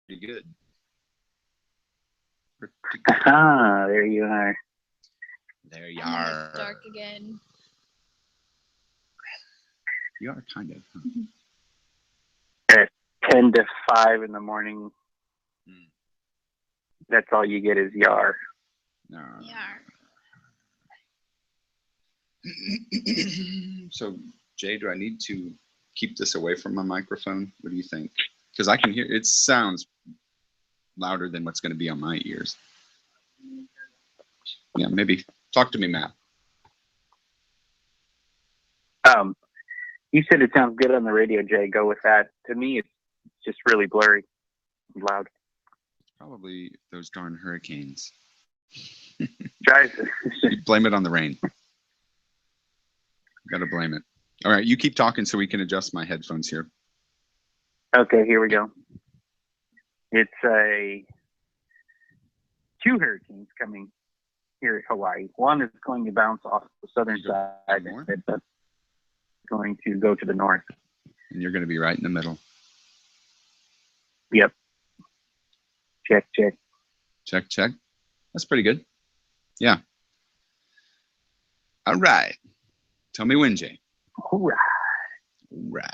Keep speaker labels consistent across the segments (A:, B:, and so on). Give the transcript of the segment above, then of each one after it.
A: Pretty good.
B: Ah, there you are.
A: There you are.
C: It's dark again.
A: You are kind of.
B: Huh? At 10 to 5 in the morning, that's all you get is yar.
A: No.
C: Yar.
A: So, Jay, do I need to keep this away from my microphone? What do you think? Because I can hear it sounds louder than what's going to be on my ears. Yeah, maybe. Talk to me, Matt.
B: You said it sounds good on the radio, Jay. Go with that. To me, it's just really blurry and loud.
A: Probably those darn hurricanes.
B: Try
A: You blame it on the rain. Got to blame it. All right, you keep talking so we can adjust my headphones here.
B: Okay, here we go. It's two hurricanes coming here at Hawaii. One is going to bounce off the southern side, and it's going to go to the north.
A: And you're going to be right in the middle.
B: Yep. Check, check.
A: Check, check. That's pretty good. Yeah. All right. Tell me when, Jay.
B: All right.
A: All right.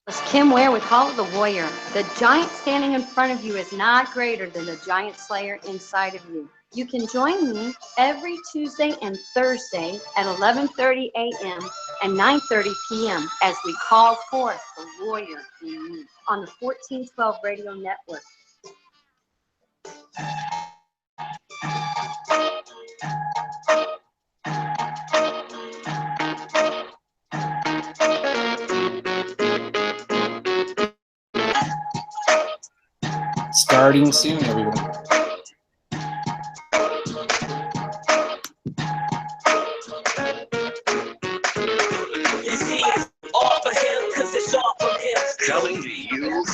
D: It's Kim Ware with Call of the Warrior. The giant standing in front of you is not greater than the giant slayer inside of you. You can join me every Tuesday and Thursday at 11:30 a.m. and 9:30 p.m. as we call forth the warrior in you on the 1412 radio network.
E: Starting soon, everyone.
F: Coming to you live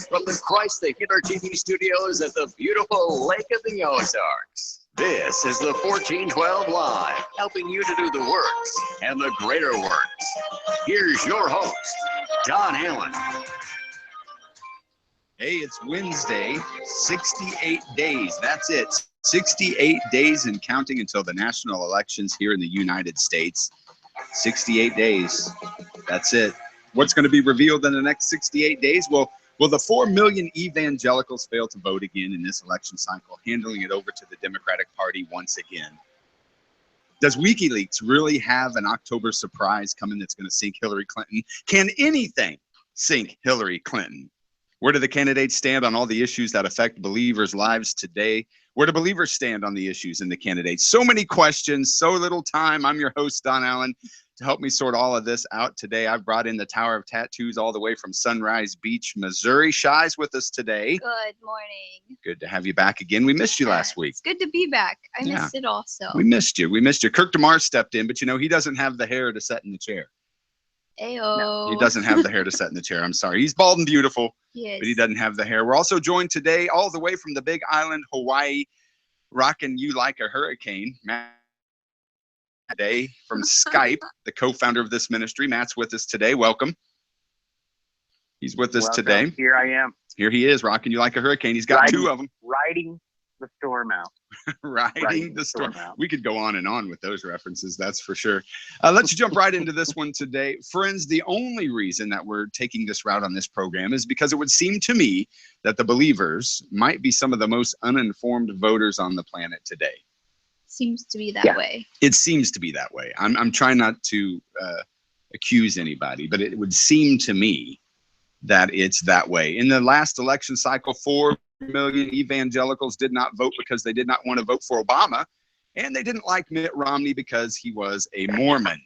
F: from the Christ the Hitter TV studios at the beautiful Lake of the Ozarks. This is the 1412 Live, helping you to do the works and the greater works. Here's your host, Don Allen.
A: Hey, it's Wednesday, 68 days. That's it. 68 days and counting until the national elections here in the United States. 68 days. That's it. What's going to be revealed in the next 68 days? Well, will the 4 million evangelicals fail to vote again in this election cycle, handing it over to the Democratic Party once again? Does WikiLeaks really have an October surprise coming that's going to sink Hillary Clinton? Can anything sink Hillary Clinton? Where do the candidates stand on all the issues that affect believers' lives today? Where do believers stand on the issues and the candidates? So many questions, so little time. I'm your host, Don Allen. To help me sort all of this out today, I've brought in the Tower of Tattoos all the way from Sunrise Beach, Missouri. Shy's with us today.
C: Good morning.
A: Good to have you back again. We missed you last week.
C: It's good to be back. I missed it also.
A: We missed you. We missed you. Kirk DeMar stepped in, but you know, he doesn't have the hair to sit in the chair.
C: Ayo.
A: No, he doesn't have the hair to sit in the chair. I'm sorry. He's bald and beautiful, but he doesn't have the hair. We're also joined today all the way from the Big Island, Hawaii, rocking you like a hurricane. Matt today from Skype, the co-founder of this ministry. Matt's with us today. Welcome. He's with us today.
B: Here I am.
A: Here he is, rocking you like a hurricane. He's got two of them.
B: Riding the storm out.
A: Riding the storm out. We could go on and on with those references, that's for sure. Let's jump right into this one today. Friends, the only reason that we're taking this route on this program is because it would seem to me that the believers might be some of the most uninformed voters on the planet today.
C: Seems to be that way.
A: It seems to be that way. I'm trying not to accuse anybody, but it would seem to me that it's that way. In the last election cycle, 4 million evangelicals did not vote because they did not want to vote for Obama, and they didn't like Mitt Romney because he was a Mormon.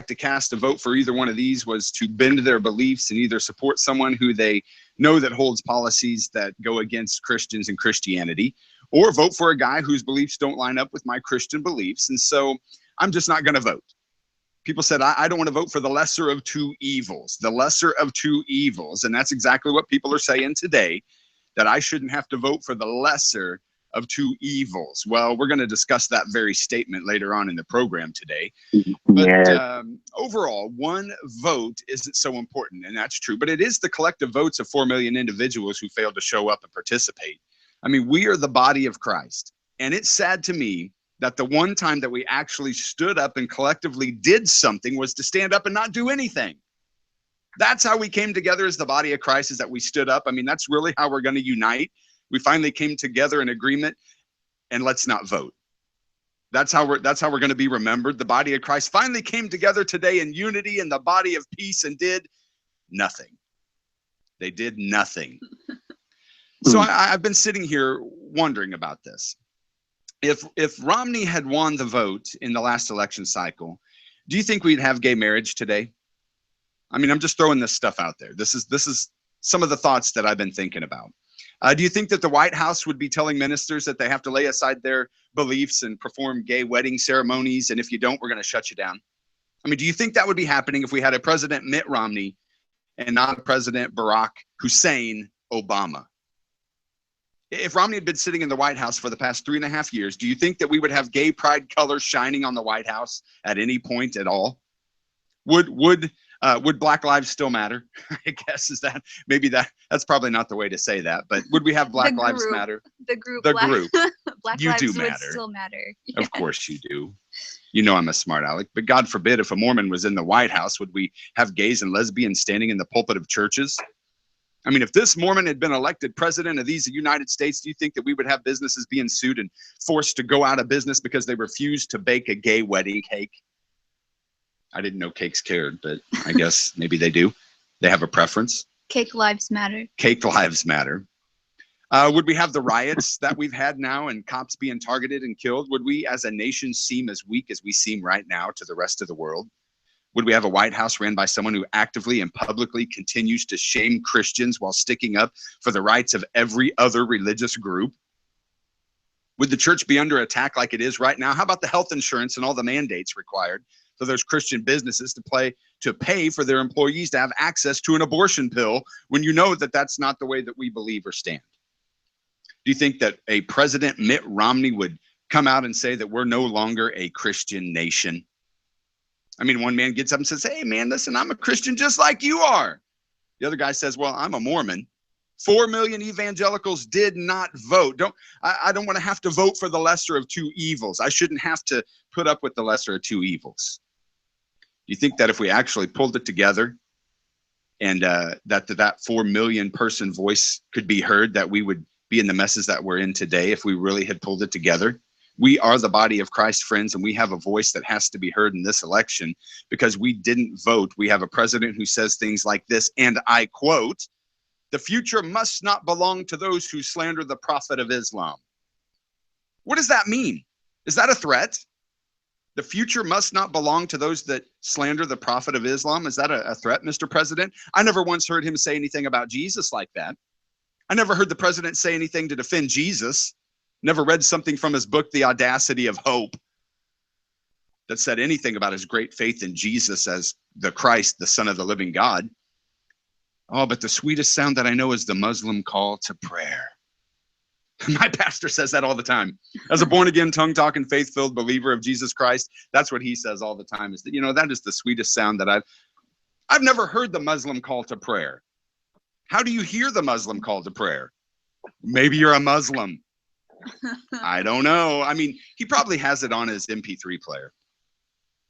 A: To cast a vote for either one of these was to bend their beliefs and either support someone who they know that holds policies that go against Christians and Christianity, or vote for a guy whose beliefs don't line up with my Christian beliefs. And so I'm just not going to vote. People said, I don't want to vote for the lesser of two evils, the lesser of two evils. And that's exactly what people are saying today, that I shouldn't have to vote for the lesser of two evils. Well, we're going to discuss that very statement later on in the program today. But overall, one vote isn't so important, and that's true. But it is the collective votes of 4 million individuals who failed to show up and participate. I mean, we are the body of Christ. And it's sad to me that the one time that we actually stood up and collectively did something was to stand up and not do anything. That's how we came together as the body of Christ, is that we stood up. I mean, that's really how we're going to unite. We finally came together in agreement, and let's not vote. That's how we're going to be remembered. The body of Christ finally came together today in unity in the body of peace and did nothing. They did nothing. So I've been sitting here wondering about this. If Romney had won the vote in the last election cycle, do you think we'd have gay marriage today? I mean, I'm just throwing this stuff out there. This is some of the thoughts that I've been thinking about. Do you think that the White House would be telling ministers that they have to lay aside their beliefs and perform gay wedding ceremonies, and if you don't, we're going to shut you down? I mean, do you think that would be happening if we had a President Mitt Romney and not President Barack Hussein Obama? If Romney had been sitting in the White House for the past 3.5 years, do you think that we would have gay pride colors shining on the White House at any point at all? Would Black lives still matter? I guess that's probably not the way to say that, but would we have Black lives matter?
C: The group.
A: Black
C: you
A: lives
C: do
A: matter.
C: would still matter. Yeah.
A: Of course you do. You know I'm a smart aleck, but God forbid if a Mormon was in the White House, would we have gays and lesbians standing in the pulpit of churches? I mean, if this Mormon had been elected president of these United States, do you think that we would have businesses being sued and forced to go out of business because they refused to bake a gay wedding cake? I didn't know cakes cared, but I guess maybe they do. They have a preference.
C: Cake lives matter.
A: Cake lives matter. Would we have the riots that we've had now and cops being targeted and killed? Would we as a nation seem as weak as we seem right now to the rest of the world? Would we have a White House ran by someone who actively and publicly continues to shame Christians while sticking up for the rights of every other religious group? Would the church be under attack like it is right now? How about the health insurance and all the mandates required for those Christian businesses to pay for their employees to have access to an abortion pill when you know that that's not the way that we believe or stand? Do you think that a President Mitt Romney would come out and say that we're no longer a Christian nation? I mean, one man gets up and says, hey, man, listen, I'm a Christian just like you are. The other guy says, well, I'm a Mormon. 4 million evangelicals did not vote. I don't want to have to vote for the lesser of two evils. I shouldn't have to put up with the lesser of two evils. Do you think that if we actually pulled it together and that 4 million person voice could be heard, that we would be in the messes that we're in today if we really had pulled it together? We are the body of Christ, friends, and we have a voice that has to be heard in this election because we didn't vote. We have a president who says things like this, and I quote, "The future must not belong to those who slander the prophet of Islam." What does that mean? Is that a threat? The future must not belong to those that slander the prophet of Islam. Is that a threat, Mr. President? I never once heard him say anything about Jesus like that. I never heard the president say anything to defend Jesus. Never read something from his book, The Audacity of Hope, that said anything about his great faith in Jesus as the Christ, the Son of the living God. Oh, but the sweetest sound that I know is the Muslim call to prayer. My pastor says that all the time. As a born-again, tongue-talking, faith-filled believer of Jesus Christ, that's what he says all the time, is that, that is the sweetest sound that I've never heard the Muslim call to prayer. How do you hear the Muslim call to prayer? Maybe you're a Muslim. I don't know. I mean, he probably has it on his MP3 player.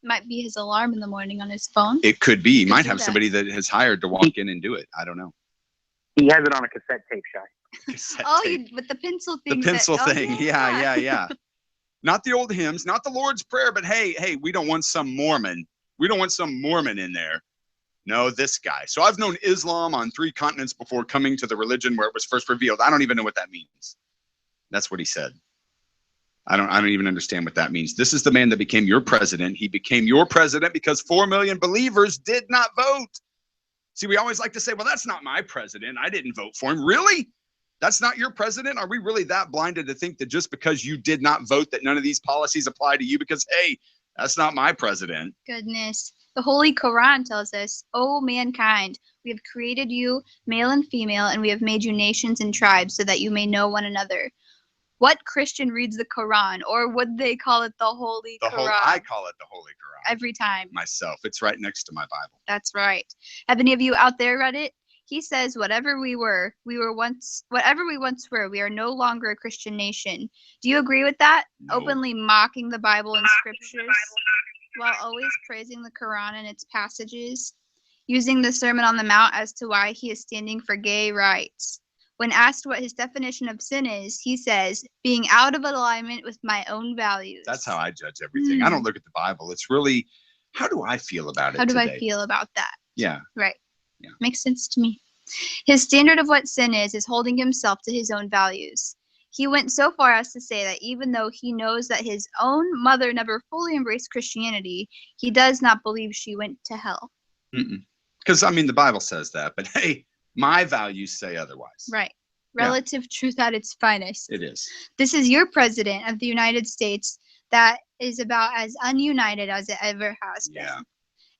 C: Might be his alarm in the morning on his phone.
A: It could be. He might have somebody that has hired to walk in and do it. I don't know.
B: He has it on a cassette tape, Shy.
C: With the pencil thing.
A: The pencil thing. Yeah. Not the old hymns, not the Lord's Prayer, but hey, we don't want some Mormon. We don't want some Mormon in there. No, this guy. So I've known Islam on 3 continents before coming to the religion where it was first revealed. I don't even know what that means. That's what he said. I don't even understand what that means. This is the man that became your president. He became your president because 4 million believers did not vote. See, we always like to say, well, that's not my president. I didn't vote for him. Really? That's not your president? Are we really that blinded to think that just because you did not vote that none of these policies apply to you? Because, hey, that's not my president.
C: Goodness. The Holy Quran tells us, "O mankind, we have created you, male and female, and we have made you nations and tribes so that you may know one another." What Christian reads the Quran, or would they call it the Holy Quran?
A: I call it the Holy Quran.
C: Every time.
A: Myself. It's right next to my Bible.
C: That's right. Have any of you out there read it? He says, whatever we once were, we are no longer a Christian nation. Do you agree with that?
A: No.
C: Openly mocking the Bible and scriptures, while always praising the Quran and its passages, using the Sermon on the Mount as to why he is standing for gay rights. When asked what his definition of sin is, he says, being out of alignment with my own values.
A: That's how I judge everything. I don't look at the Bible. It's really, how do I feel about it
C: How do
A: today?
C: I feel about that?
A: Yeah.
C: Right.
A: Yeah.
C: Makes sense to me. His standard of what sin is holding himself to his own values. He went so far as to say that even though he knows that his own mother never fully embraced Christianity, he does not believe she went to hell.
A: Because, I mean, the Bible says that, but hey, my values say otherwise.
C: Right. Relative truth at its finest.
A: It is.
C: This is your president of the United States that is about as ununited as it ever has been.
A: Yeah.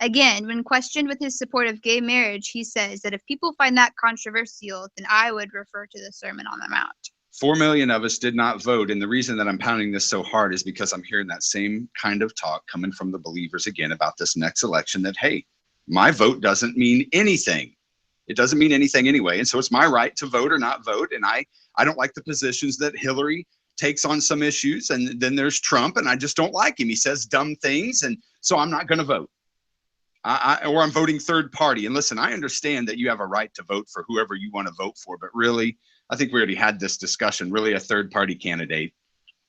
C: Again, when questioned with his support of gay marriage, he says that if people find that controversial, then I would refer to the Sermon on the Mount.
A: 4 million of us did not vote. And the reason that I'm pounding this so hard is because I'm hearing that same kind of talk coming from the believers again about this next election that, hey, my vote doesn't mean anything. It doesn't mean anything anyway. And so it's my right to vote or not vote. And I don't like the positions that Hillary takes on some issues. And then there's Trump, and I just don't like him. He says dumb things. And so I'm not going to vote. Or I'm voting third party. And listen, I understand that you have a right to vote for whoever you want to vote for. But really, I think we already had this discussion, really a third party candidate.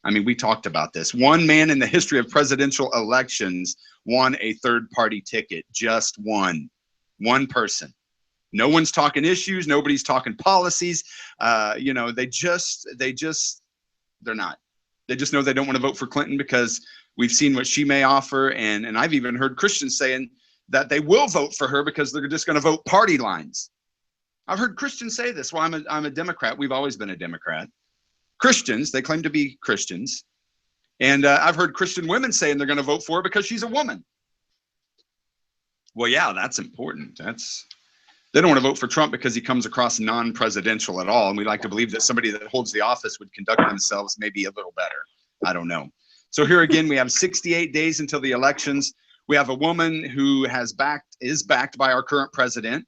A: I mean, we talked about this. One man in the history of presidential elections won a third party ticket. Just one. One person. No one's talking issues. Nobody's talking policies. They're not. They just know they don't want to vote for Clinton because we've seen what she may offer. And I've even heard Christians saying that they will vote for her because they're just going to vote party lines. I've heard Christians say this. Well, I'm a Democrat. We've always been a Democrat. Christians, they claim to be Christians. And I've heard Christian women saying they're going to vote for her because she's a woman. Well, yeah, that's important. They don't want to vote for Trump because he comes across non-presidential at all. And we like to believe that somebody that holds the office would conduct themselves maybe a little better. I don't know. So here again, we have 68 days until the elections. We have a woman who is backed by our current president,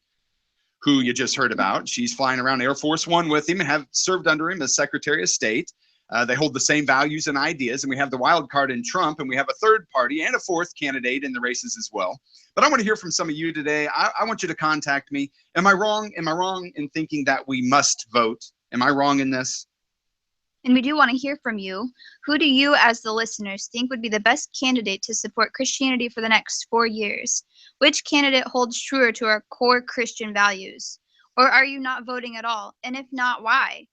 A: who you just heard about. She's flying around Air Force One with him and have served under him as Secretary of State. They hold the same values and ideas, and we have the wild card in Trump, and we have a third party and a fourth candidate in the races as well. But I want to hear from some of you today. I want you to contact me. Am I wrong? Am I wrong in thinking that we must vote? Am I wrong in this?
C: And we do want to hear from you. Who do you, as the listeners, think would be the best candidate to support Christianity for the next 4 years? Which candidate holds truer to our core Christian values? Or are you not voting at all? And if not, why?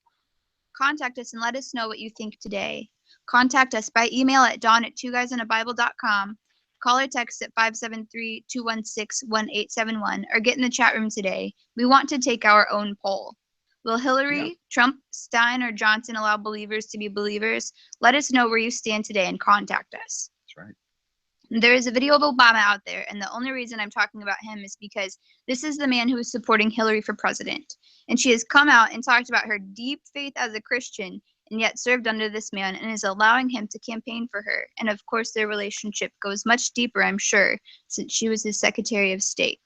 C: Contact us and let us know what you think today. Contact us by email at don@TwoGuysAndABible.com. Call or text at 573-216-1871 or get in the chat room today. We want to take our own poll. Will Hillary, Trump, Stein, or Johnson allow believers to be believers? Let us know where you stand today and contact us.
A: That's right.
C: There is a video of Obama out there, and the only reason I'm talking about him is because this is the man who is supporting Hillary for president. And she has come out and talked about her deep faith as a Christian, and yet served under this man and is allowing him to campaign for her. And of course, their relationship goes much deeper, I'm sure, since she was his Secretary of State.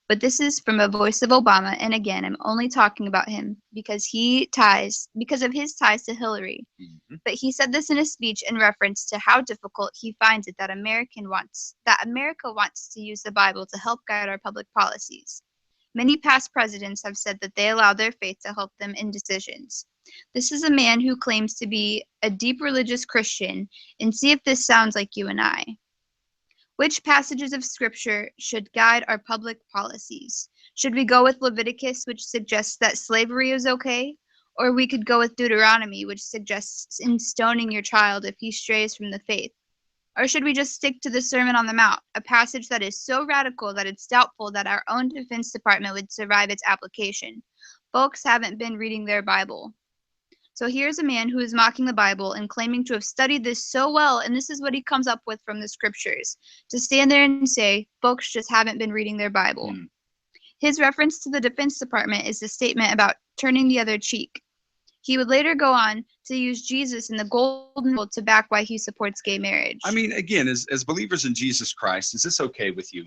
C: But this is from a voice of Obama, and again, I'm only talking about him because of his ties to Hillary.
A: Mm-hmm.
C: But he said this in a speech in reference to how difficult he finds it that America wants to use the Bible to help guide our public policies. Many past presidents have said that they allow their faith to help them in decisions. This is a man who claims to be a deep religious Christian, and see if this sounds like you and I. Which passages of Scripture should guide our public policies? Should we go with Leviticus, which suggests that slavery is okay? Or we could go with Deuteronomy, which suggests in stoning your child if he strays from the faith? Or should we just stick to the Sermon on the Mount, a passage that is so radical that it's doubtful that our own Defense Department would survive its application? Folks haven't been reading their Bible. So here's a man who is mocking the Bible and claiming to have studied this so well, and this is what he comes up with from the Scriptures, to stand there and say, folks just haven't been reading their Bible. His reference to the Defense Department is the statement about turning the other cheek. He would later go on to use Jesus and the golden rule to back why he supports gay marriage.
A: I mean, again, as believers in Jesus Christ, is this okay with you?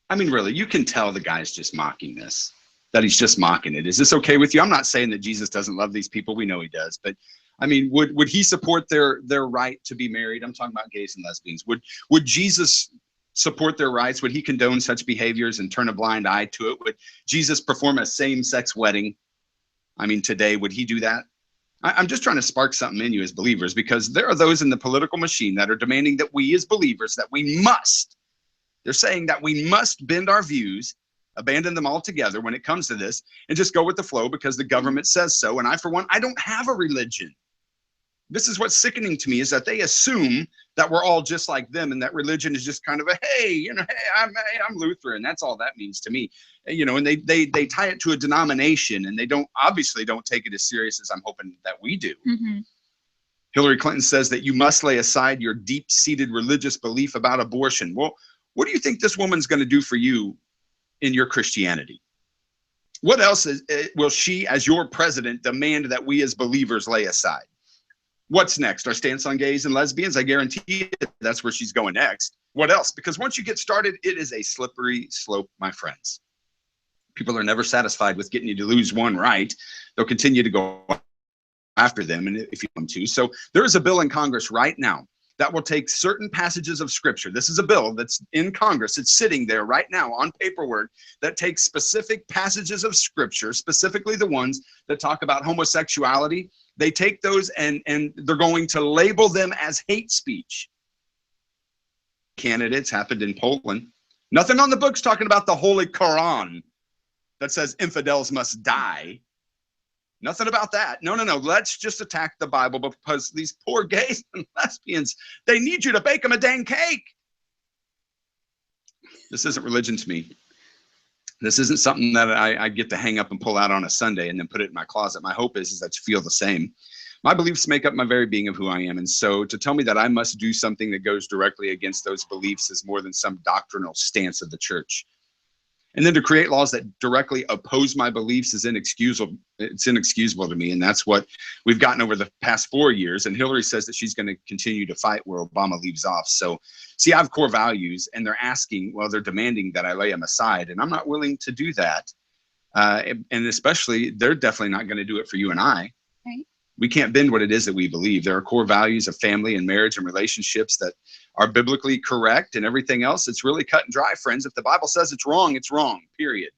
A: I mean, really, you can tell the guy's just mocking this, that he's just mocking it. Is this okay with you? I'm not saying that Jesus doesn't love these people. We know he does. But, I mean, would he support their right to be married? I'm talking about gays and lesbians. Would Jesus support their rights? Would he condone such behaviors and turn a blind eye to it? Would Jesus perform a same-sex wedding? I mean, today, would he do that? I'm just trying to spark something in you as believers, because there are those in the political machine that are demanding that we as believers, that we must, they're saying that we must bend our views, abandon them altogether when it comes to this, and just go with the flow because the government says so. And I, for one, I don't have a religion. This is what's sickening to me, is that they assume that we're all just like them, and that religion is just kind of a, hey, I'm Lutheran. That's all that means to me. And they tie it to a denomination, and they obviously don't take it as serious as I'm hoping that we do.
C: Mm-hmm.
A: Hillary Clinton says that you must lay aside your deep-seated religious belief about abortion. Well, what do you think this woman's going to do for you in your Christianity? What else will she, as your president, demand that we as believers lay aside? What's next? Our stance on gays and lesbians? I guarantee you that's where she's going next. What else? Because once you get started, it is a slippery slope, my friends. People are never satisfied with getting you to lose one right. They'll continue to go after them, and if you want to. So there is a bill in Congress right now that will take certain passages of Scripture. This is a bill that's in Congress. It's sitting there right now on paperwork that takes specific passages of Scripture, specifically the ones that talk about homosexuality. They take those and they're going to label them as hate speech. Candidates happened in Poland. Nothing on the books talking about the Holy Quran that says infidels must die. Nothing about that. No. Let's just attack the Bible, because these poor gays and lesbians, they need you to bake them a dang cake. This isn't religion to me. This isn't something that I get to hang up and pull out on a Sunday and then put it in my closet. My hope is that you feel the same. My beliefs make up my very being of who I am. And so to tell me that I must do something that goes directly against those beliefs is more than some doctrinal stance of the church. And then to create laws that directly oppose my beliefs is inexcusable. It's inexcusable to me. And that's what we've gotten over the past 4 years. And Hillary says that she's going to continue to fight where Obama leaves off. So, see, I have core values, and they're demanding that I lay them aside. And I'm not willing to do that. And especially, they're definitely not going to do it for you and I.
C: Right.
A: We can't bend what it is that we believe. There are core values of family and marriage and relationships that are biblically correct, and everything else, it's really cut and dry, friends. If the Bible says it's wrong, period.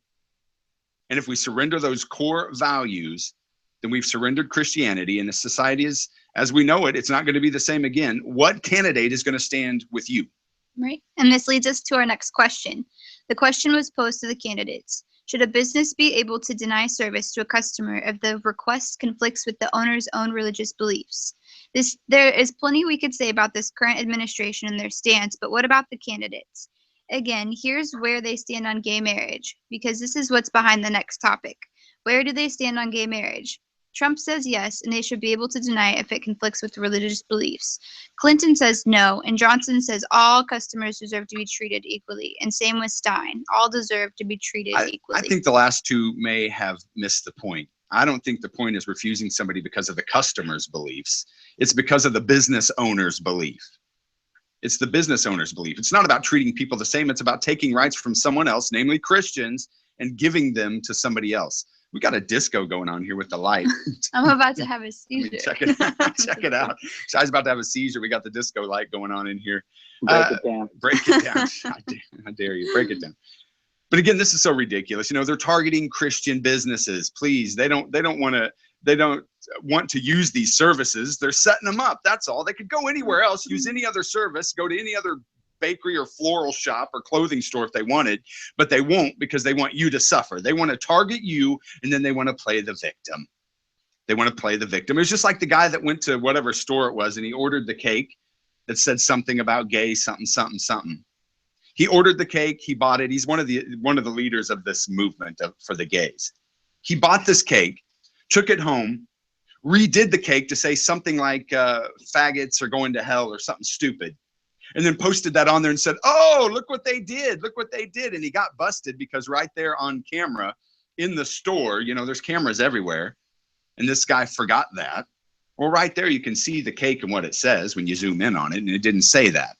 A: And if we surrender those core values, then we've surrendered Christianity, and the society is, as we know it, it's not going to be the same again. What candidate is going to stand with you?
C: Right. And this leads us to our next question. The question was posed to the candidates. Should a business be able to deny service to a customer if the request conflicts with the owner's own religious beliefs? There is plenty we could say about this current administration and their stance, but what about the candidates? Again, here's where they stand on gay marriage, because this is what's behind the next topic. Where do they stand on gay marriage? Trump says yes, and they should be able to deny it if it conflicts with religious beliefs. Clinton says no, and Johnson says all customers deserve to be treated equally. And same with Stein. All deserve to be treated equally.
A: I think the last two may have missed the point. I don't think the point is refusing somebody because of the customer's beliefs. It's because of the business owner's belief. It's the business owner's belief. It's not about treating people the same. It's about taking rights from someone else, namely Christians, and giving them to somebody else. We got a disco going on here with the light.
C: I'm about to have a seizure.
A: Check it out. So I was about to have a seizure. We got the disco light going on in here.
B: Break it down.
A: Break it down. I dare you. Break it down. But again, this is so ridiculous. They're targeting Christian businesses. Please, they don't want to use these services. They're setting them up. That's all. They could go anywhere else, use any other service, go to any other bakery or floral shop or clothing store if they wanted, but they won't, because they want you to suffer. They want to target you, and then they want to play the victim. They want to play the victim. It was just like the guy that went to whatever store it was, and he ordered the cake that said something about gay something. He ordered the cake. He bought it. He's one of the leaders of this movement for the gays. He bought this cake, took it home, redid the cake to say something like faggots are going to hell or something stupid, and then posted that on there and said, oh, look what they did. Look what they did. And he got busted because right there on camera in the store, there's cameras everywhere. and this guy forgot that. Well, right there, you can see the cake and what it says when you zoom in on it, and it didn't say that.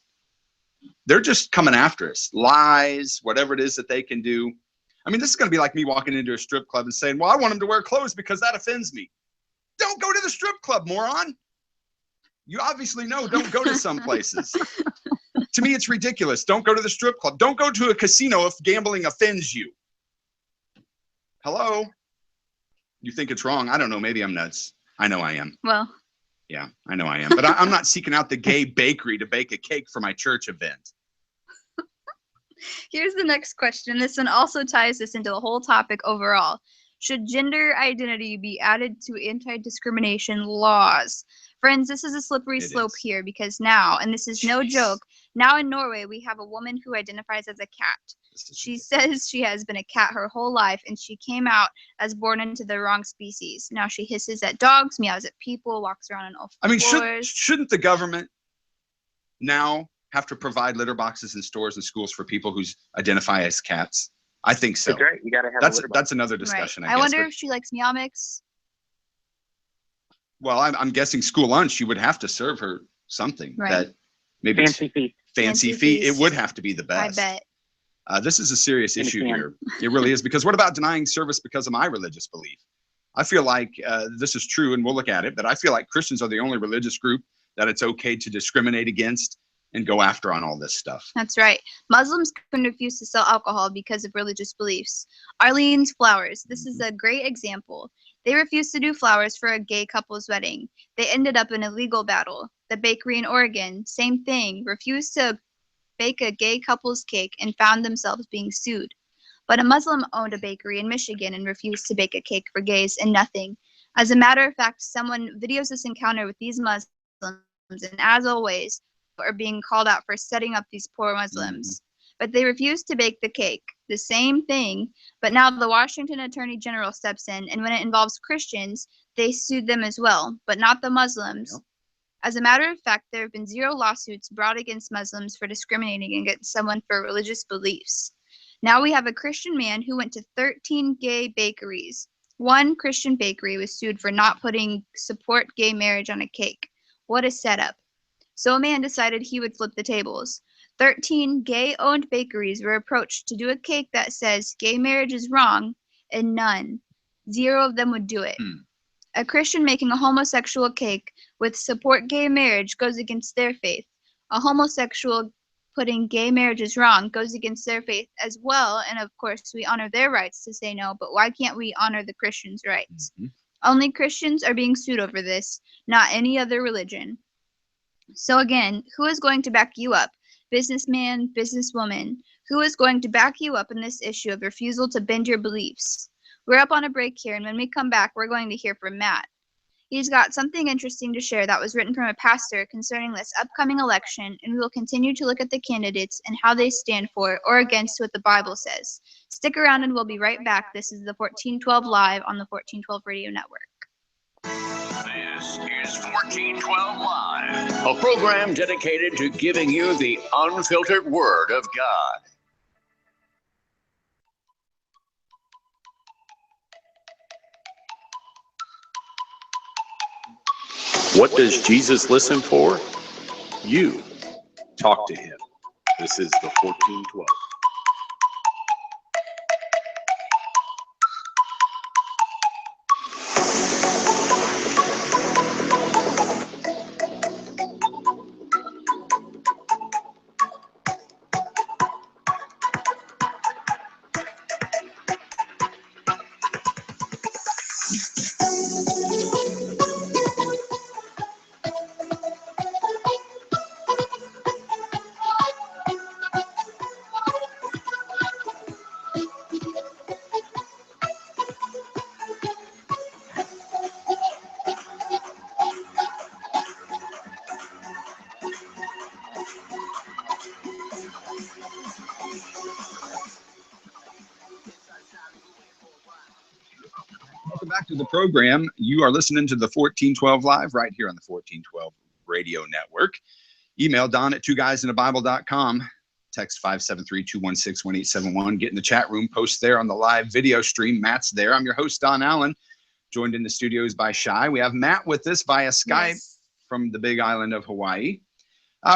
A: They're just coming after us. Lies, whatever it is that they can do. I mean, this is going to be like me walking into a strip club and saying, well, I want them to wear clothes because that offends me. Don't go to the strip club, moron. You obviously know, don't go to some places. To me, it's ridiculous. Don't go to the strip club. Don't go to a casino if gambling offends you. Hello? You think it's wrong? I don't know. Maybe I'm nuts. I know I am.
C: Well.
A: Yeah, I know I am. But I'm not seeking out the gay bakery to bake a cake for my church event.
C: Here's the next question. This one also ties this into the whole topic overall. Should gender identity be added to anti-discrimination laws? Friends, this is a slippery slope here because now, and this is no joke, now in Norway we have a woman who identifies as a cat. She says she has been a cat her whole life and she came out as born into the wrong species. Now she hisses at dogs, meows at people, walks around on all fours.
A: I mean, shouldn't the government now have to provide litter boxes in stores and schools for people who identify as cats? I think so.
B: That's right. You got to have
A: that's another discussion.
C: Right.
A: I guess.
C: Wonder if she likes Meow Mix.
A: Well, I'm guessing school lunch. You would have to serve her something that maybe
B: fancy feet.
A: Fancy feet. It would have to be the best.
C: I bet.
A: This is a serious issue here. It really is, because what about denying service because of my religious belief? I feel like this is true, and we'll look at it. But I feel like Christians are the only religious group that it's okay to discriminate against and go after on all this stuff.
C: That's right. Muslims can refuse to sell alcohol because of religious beliefs. Arlene's Flowers. This is a great example. They refused to do flowers for a gay couple's wedding. They ended up in a legal battle. The bakery in Oregon, same thing, refused to bake a gay couple's cake and found themselves being sued. But a Muslim owned a bakery in Michigan and refused to bake a cake for gays and nothing. As a matter of fact, someone videos this encounter with these Muslims, and as always, are being called out for setting up these poor Muslims. But they refused to bake the cake. The same thing, but now the Washington Attorney General steps in, and when it involves Christians, they sued them as well, but not the Muslims. Yep. As a matter of fact, there have been 0 lawsuits brought against Muslims for discriminating against someone for religious beliefs. Now we have a Christian man who went to 13 gay bakeries. One Christian bakery was sued for not putting support gay marriage on a cake. What a setup. So a man decided he would flip the tables. 13 gay-owned bakeries were approached to do a cake that says gay marriage is wrong, and none. 0 of them would do it. A Christian making a homosexual cake with support gay marriage goes against their faith. A homosexual putting gay marriage is wrong goes against their faith as well, and of course we honor their rights to say no, but why can't we honor the Christians' rights? Only Christians are being sued over this, not any other religion. So again, who is going to back you up? Businessman, businesswoman, who is going to back you up in this issue of refusal to bend your beliefs? We're up on a break here, and when we come back, we're going to hear from Matt. He's got something interesting to share that was written from a pastor concerning this upcoming election, and we will continue to look at the candidates and how they stand for or against what the Bible says. Stick around and we'll be right back. This is the 1412 Live on the 1412 Radio Network.
F: This is 1412 Live, a program dedicated to giving you the unfiltered Word of God.
G: What does Jesus listen for? You. Talk to him. This is the 1412.
A: Welcome back to the program. You are listening to the 1412 Live right here on the 1412 Radio Network. Email Don at TwoGuysAndABible.com. Text 573-216-1871. Get in the chat room. Post there on the live video stream. Matt's there. I'm your host, Don Allen. joined in the studios by Shai. We have Matt with us via Skype from the big island of Hawaii.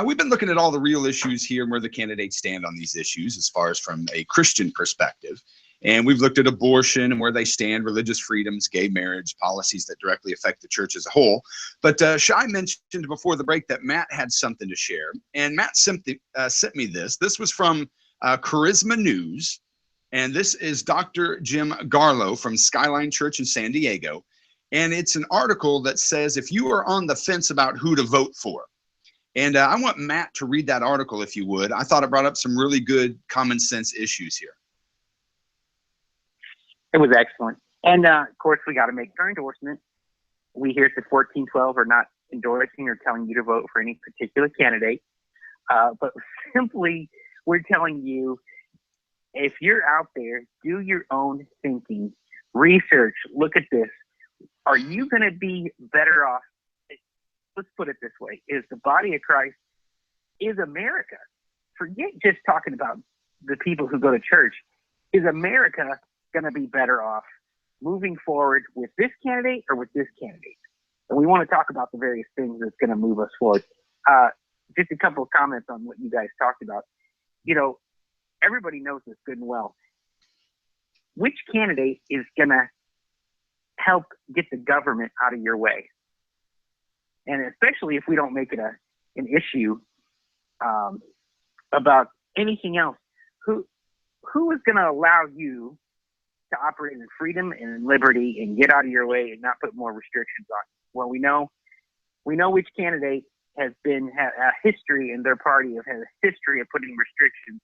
A: We've been looking at all the real issues here and where the candidates stand on these issues as far as from a Christian perspective. And we've looked at abortion and where they stand, religious freedoms, gay marriage, policies that directly affect the church as a whole. But Shai mentioned before the break that Matt had something to share. And Matt sent me this. This was from Charisma News. And this is Dr. Jim Garlow from Skyline Church in San Diego. And it's an article that says if you are on the fence about who to vote for. And I want Matt to read that article, if you would. I thought it brought up some really good common sense issues here.
B: It was excellent. And, of course, we got to make our endorsement. We here at the 1412 are not endorsing or telling you to vote for any particular candidate. But simply, we're telling you, if you're out there, do your own thinking, research, look at this. Are you going to be better off? Let's put it this way. Is the body of Christ, is America, forget just talking about the people who go to church, is America going to be better off moving forward with this candidate or with this candidate? And we want to talk about the various things that's going to move us forward. Just a couple of comments on what you guys talked about. You know, everybody knows this good and well. Which candidate is going to help get the government out of your way? And especially if we don't make it an issue about anything else, who is going to allow you to operate in freedom and in liberty and get out of your way and not put more restrictions on you? Well, we know which candidate has a history in their party has a history of putting restrictions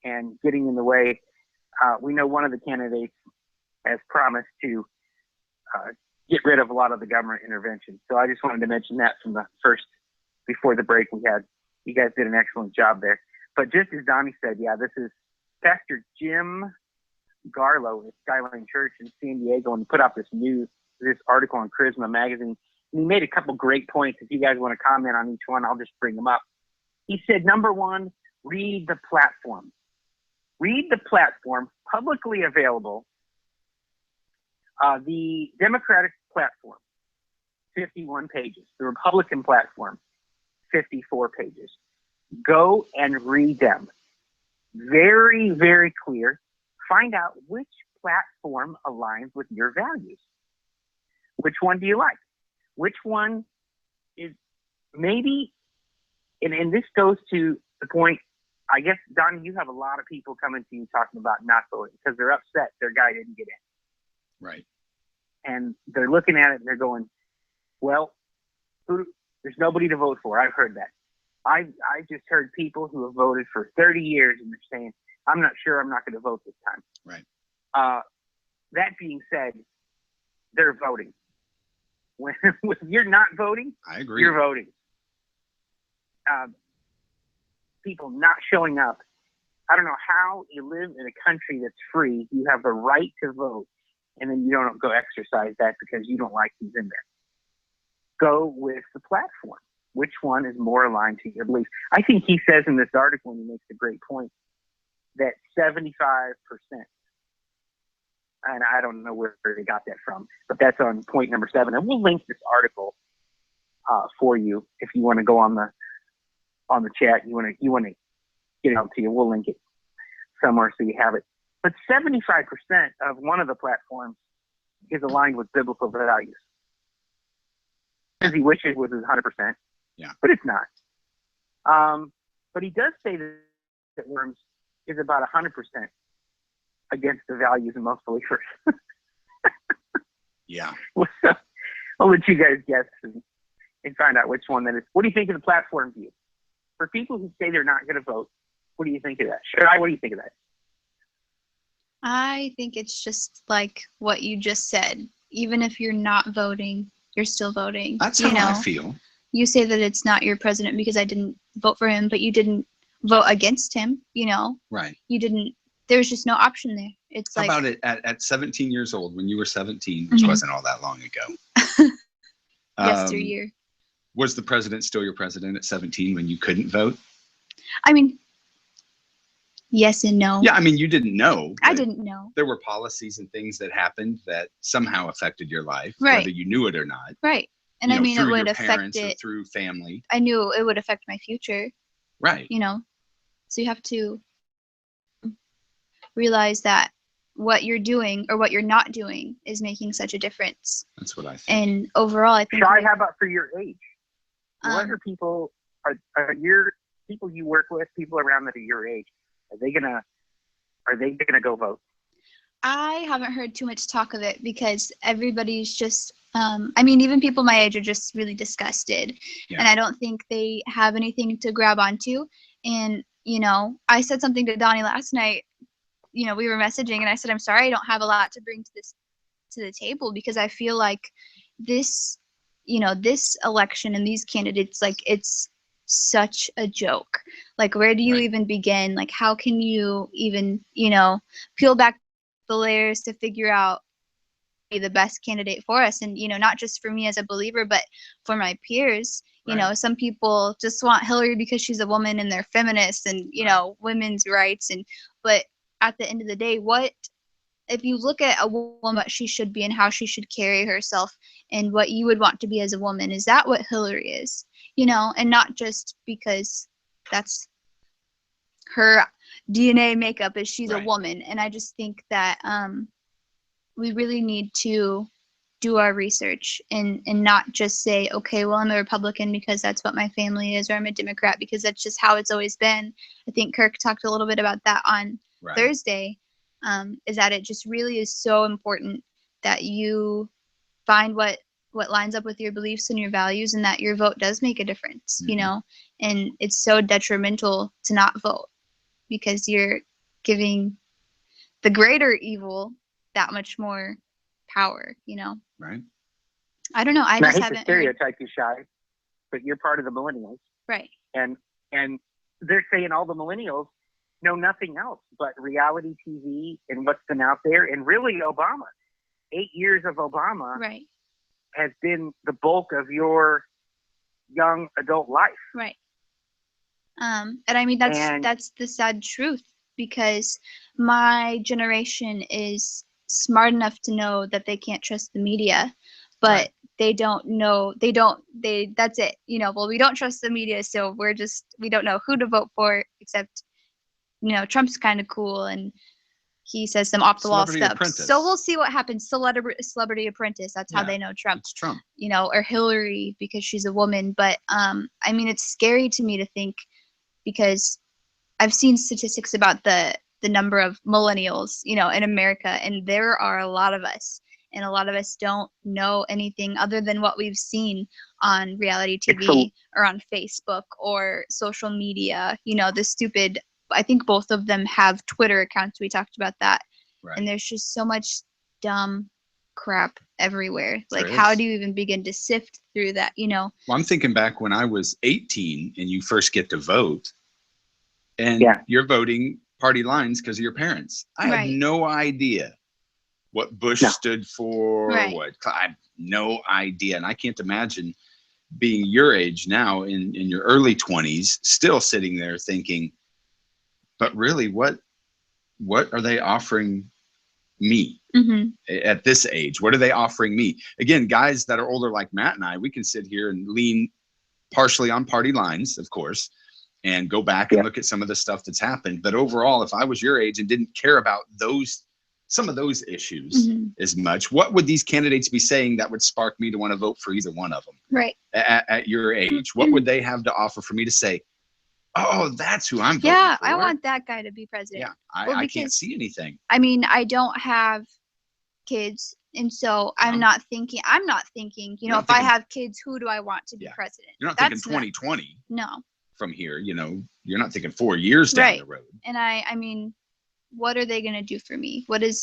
B: and getting in the way. We know one of the candidates has promised to get rid of a lot of the government intervention. So I just wanted to mention that from the first, before the break we had. You guys did an excellent job there. But just as Donnie said, yeah, this is Pastor Jim Garlow at Skyline Church in San Diego, and put out this article on Charisma magazine. And he made a couple great points. If you guys want to comment on each one, I'll just bring them up. He said, number one, read the platform. Read the platform, publicly available. The Democratic platform, 51 pages. The Republican platform, 54 pages. Go and read them. Very, very clear. Find out which platform aligns with your values. Which one do you like? Which one is maybe, and this goes to the point, I guess, Donnie, you have a lot of people coming to you talking about not voting because they're upset their guy didn't get in.
A: Right.
B: And they're looking at it and they're going, well, there's nobody to vote for. I've heard that. I just heard people who have voted for 30 years and they're saying, I'm not sure, I'm not going to vote this time.
A: Right.
B: That being said, they're voting. When you're not voting,
A: I agree.
B: You're voting. People not showing up. I don't know how you live in a country that's free. You have the right to vote, and then you don't go exercise that because you don't like who's in there. Go with the platform. Which one is more aligned to your beliefs? I think he says in this article, and he makes a great point, that 75%, and I don't know where he got that from, but that's on point number 7. And we'll link this article for you if you want to go on the chat. You want to get it out to you. We'll link it somewhere so you have it. But 75% of one of the platforms is aligned with biblical values. As he wishes it was 100%.
A: Yeah.
B: But it's not. But he does say that Worms is about 100% against the values of most believers.
A: Yeah.
B: Well, I'll let you guys guess and find out which one that is. What do you think of the platform view? For people who say they're not going to vote, what do you think of that? Shai, what do you think of that?
C: I think it's just like what you just said. Even if you're not voting, you're still voting.
A: That's how I feel.
C: You say that it's not your president because I didn't vote for him, but you didn't vote against him,
A: Right.
C: You didn't, there's just no option there. It's
A: How
C: like.
A: How about it at 17 years old, when you were 17, which wasn't all that long ago?
C: Yesteryear.
A: Was the president still your president at 17 when you couldn't vote?
C: I mean, yes and no.
A: Yeah, I mean, you didn't know.
C: I didn't know.
A: There were policies and things that happened that somehow affected your life,
C: Right.
A: whether you knew it or not.
C: Right. And
A: You
C: I
A: know,
C: mean, it
A: through
C: would
A: your
C: affect
A: parents or
C: it.
A: through family.
C: I knew it would affect my future,
A: Right.
C: you know. So you have to realize that what you're doing or what you're not doing is making such a difference.
A: That's what I think.
C: And overall, I think.
B: Shai, how about for your age? What are people? Are your people you work with, people around that are your age? Are they gonna go vote?
C: I haven't heard too much talk of it because everybody's just. I mean, even people my age are just really disgusted, and I don't think they have anything to grab onto. And you know, I said something to Donnie last night. You know, we were messaging, and I said, I'm sorry I don't have a lot to bring to the table, because I feel like this, you know, this election and these candidates, like, it's such a joke. Like, where do you even begin? Like, how can you even, you know, peel back the layers to figure out the best candidate for us? And, you know, not just for me as a believer, but for my peers. You know, some people just want Hillary because she's a woman and they're feminists and, you know, women's rights. But at the end of the day, what if you look at a woman, what she should be and how she should carry herself and what you would want to be as a woman? Is that what Hillary is? You know, and not just because that's her DNA makeup, is she's a woman. And I just think that we really need to do our research and not just say, okay, well, I'm a Republican because that's what my family is, or I'm a Democrat because that's just how it's always been. I think Kirk talked a little bit about that on Thursday, is that it just really is so important that you find what lines up with your beliefs and your values, and that your vote does make a difference, you know. And it's so detrimental to not vote because you're giving the greater evil that much more power, you know.
A: Right.
C: I don't know. I just haven't.
B: To stereotype you, Shai, but you're part of the millennials,
C: right?
B: And they're saying all the millennials know nothing else but reality TV and what's been out there, and really Obama. 8 years of Obama, has been the bulk of your young adult life,
C: right? And I mean that's the sad truth, because my generation is smart enough to know that they can't trust the media, but they don't know, that's it, you know. Well, we don't trust the media, so we don't know who to vote for, except, you know, Trump's kind of cool and he says some off the wall stuff.
A: Apprentice.
C: So we'll see what happens. Celebrity Apprentice, that's how they know Trump.
A: It's Trump.
C: You know, or Hillary because she's a woman. But I mean, it's scary to me to think, because I've seen statistics about the number of millennials, you know, in America, and there are a lot of us, and a lot of us don't know anything other than what we've seen on reality TV or on Facebook or social media. You know, the stupid, I think both of them have Twitter accounts. We talked about that. And there's just so much dumb crap everywhere. Like, how do you even begin to sift through that, you know?
A: Well, I'm thinking back when I was 18 and you first get to vote, and you're voting party lines because of your parents. I had no idea what Bush stood for, I had no idea. And I can't imagine being your age now in your early 20s, still sitting there thinking, but really, what are they offering me at this age? What are they offering me? Again, guys that are older like Matt and I, we can sit here and lean partially on party lines, of course, and go back and look at some of the stuff that's happened. But overall, if I was your age and didn't care about some of those issues as much, what would these candidates be saying that would spark me to want to vote for either one of them?
C: Right.
A: At your age, what would they have to offer for me to say, oh, that's who I'm voting for?
C: Yeah, I want that guy to be president.
A: Yeah, I can't see anything.
C: I mean, I don't have kids, and so I'm not thinking, you know, if I have kids, who do I want to be president?
A: You're not thinking 2020.
C: No.
A: From here, you know, you're not thinking 4 years down the road.
C: And I mean, what are they going to do for me? But it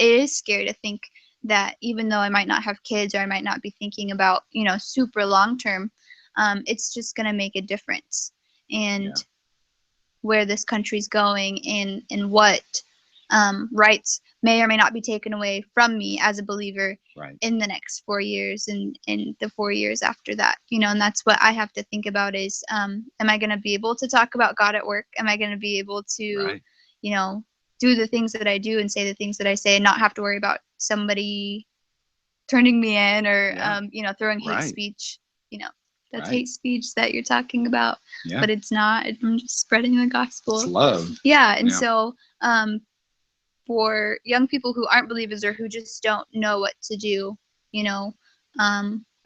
C: is scary to think that even though I might not have kids, or I might not be thinking about, you know, super long term, it's just going to make a difference. And where this country's going, and what rights may or may not be taken away from me as a believer in the next 4 years and in the 4 years after that, you know. And that's what I have to think about is, am I going to be able to talk about God at work? Am I going to be able to, do the things that I do and say the things that I say and not have to worry about somebody turning me in or, throwing hate speech. That's hate speech that you're talking about, but it's not. I'm just spreading the gospel.
A: It's love.
C: Yeah. And so for young people who aren't believers or who just don't know what to do,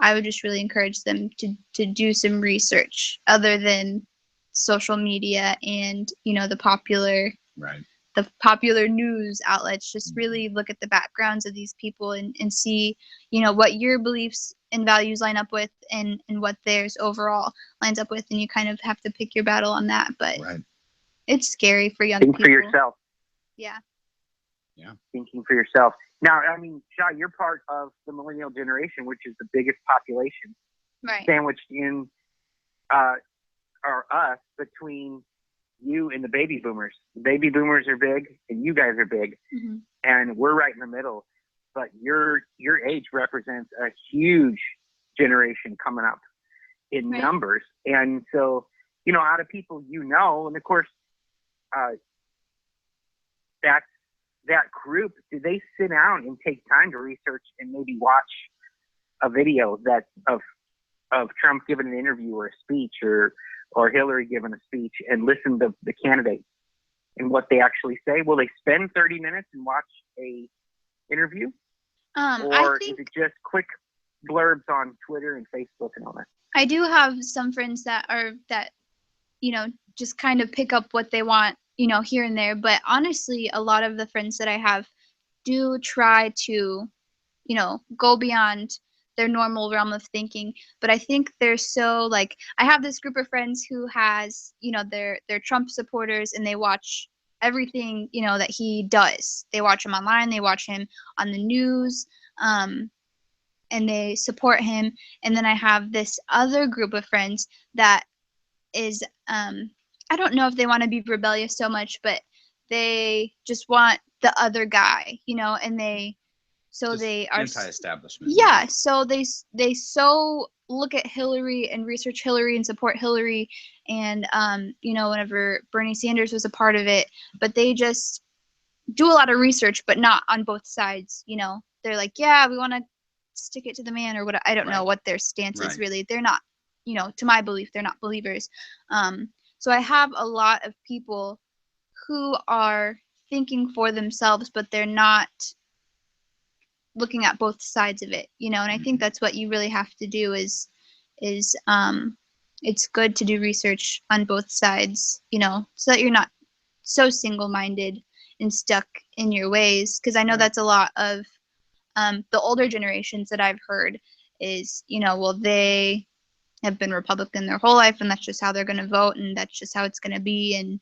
C: I would just really encourage them to do some research other than social media and, the popular news outlets. Just really look at the backgrounds of these people and see, what your beliefs and values line up with and what theirs overall lines up with. And you kind of have to pick your battle on that. But it's scary for young people.
B: Think for yourself.
C: Yeah.
A: Yeah.
B: Thinking for yourself. Now, I mean, Shaw, you're part of the millennial generation, which is the biggest population sandwiched in or us between you and the baby boomers. The baby boomers are big and you guys are big, and we're right in the middle. But your age represents a huge generation coming up in numbers. And so, out of people, and of course, that group, do they sit down and take time to research and maybe watch a video of Trump giving an interview or a speech or Hillary giving a speech and listen to the candidates and what they actually say? Will they spend 30 minutes and watch a interview? Or is it just quick blurbs on Twitter and Facebook and all that?
C: I do have some friends that just kind of pick up what they want, here and there. But honestly, a lot of the friends that I have do try to, go beyond their normal realm of thinking. But I think they're so I have this group of friends who has, they're Trump supporters and they watch everything, that he does. They watch him online, they watch him on the news, and they support him. And then I have this other group of friends that is, I don't know if they want to be rebellious so much, but they just want the other guy, and they are
A: anti-establishment.
C: Yeah, so they so look at Hillary and research Hillary and support Hillary, and whenever Bernie Sanders was a part of it, but they just do a lot of research, but not on both sides. They're like, yeah, we want to stick it to the man or what. I don't know what their stance is really. They're not, to my belief, they're not believers. So I have a lot of people who are thinking for themselves, but they're not looking at both sides of it, and I think that's what you really have to do is it's good to do research on both sides, so that you're not so single-minded and stuck in your ways. Because I know that's a lot of the older generations that I've heard is, they have been Republican their whole life and that's just how they're going to vote and that's just how it's going to be, and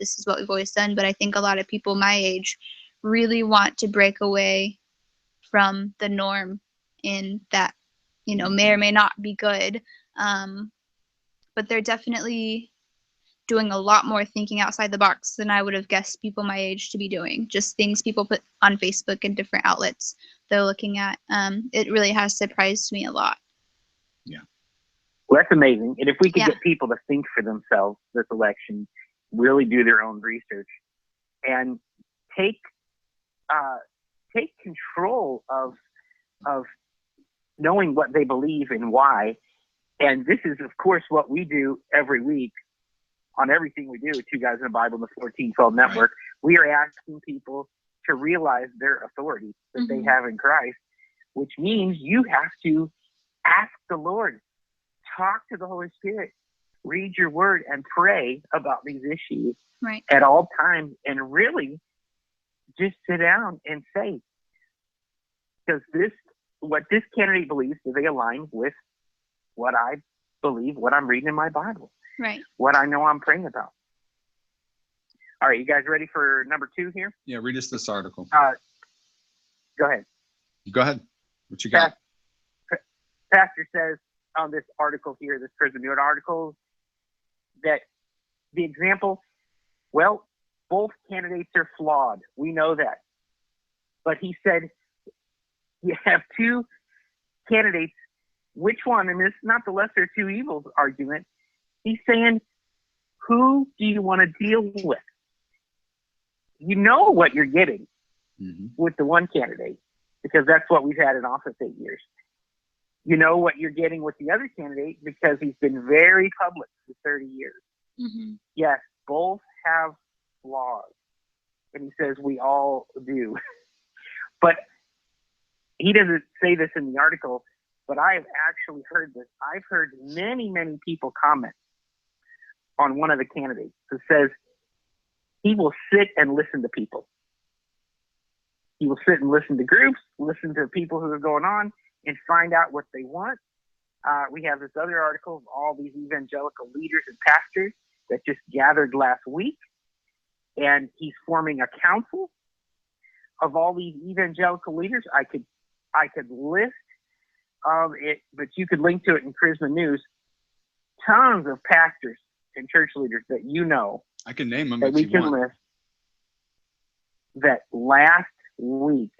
C: this is what we've always done. But I think a lot of people my age really want to break away from the norm, in that may or may not be good, but they're definitely doing a lot more thinking outside the box than I would have guessed people my age to be doing. Just things people put on Facebook and different outlets they're looking at. It really has surprised me a lot.
B: Well, that's amazing. And if we could get people to think for themselves this election, really do their own research, and take control of knowing what they believe and why. And this is, of course, what we do every week on everything we do at Two Guys and a Bible and the 1412 Network. We are asking people to realize their authority that they have in Christ, which means you have to ask the Lord, talk to the Holy Spirit, read your word, and pray about these issues at all times, and really just sit down and say, does what this candidate believes, do they align with what I believe, what I'm reading in my Bible, what I know I'm praying about? All right, you guys ready for number 2 here?
A: Yeah, read us this article.
B: Go ahead.
A: Go ahead. What you got?
B: Pastor says on this article here, this Prison News article, that the example, well, both candidates are flawed. We know that. But he said, you have 2 candidates. Which one? And it's not the lesser of 2 evils argument. He's saying, who do you want to deal with? you know what you're getting
A: Mm-hmm.
B: with the one candidate, because that's what we've had in office 8 years. You know what you're getting with the other candidate because he's been very public for 30 years.
C: Mm-hmm.
B: Yes, both have flaws. And he says we all do. But he doesn't say this in the article, but I've actually heard this. I've heard many, many people comment on one of the candidates who says he will sit and listen to people. He will sit and listen to groups, listen to people who are going on, and find out what they want. We have this other article of all these evangelical leaders and pastors that just gathered last week, and he's forming a council of all these evangelical leaders. I could list it, but you could link to it in Charisma News. Tons of pastors and church leaders that you know.
A: I can name them
B: that
A: if
B: we
A: you
B: can
A: want.
B: list. That last week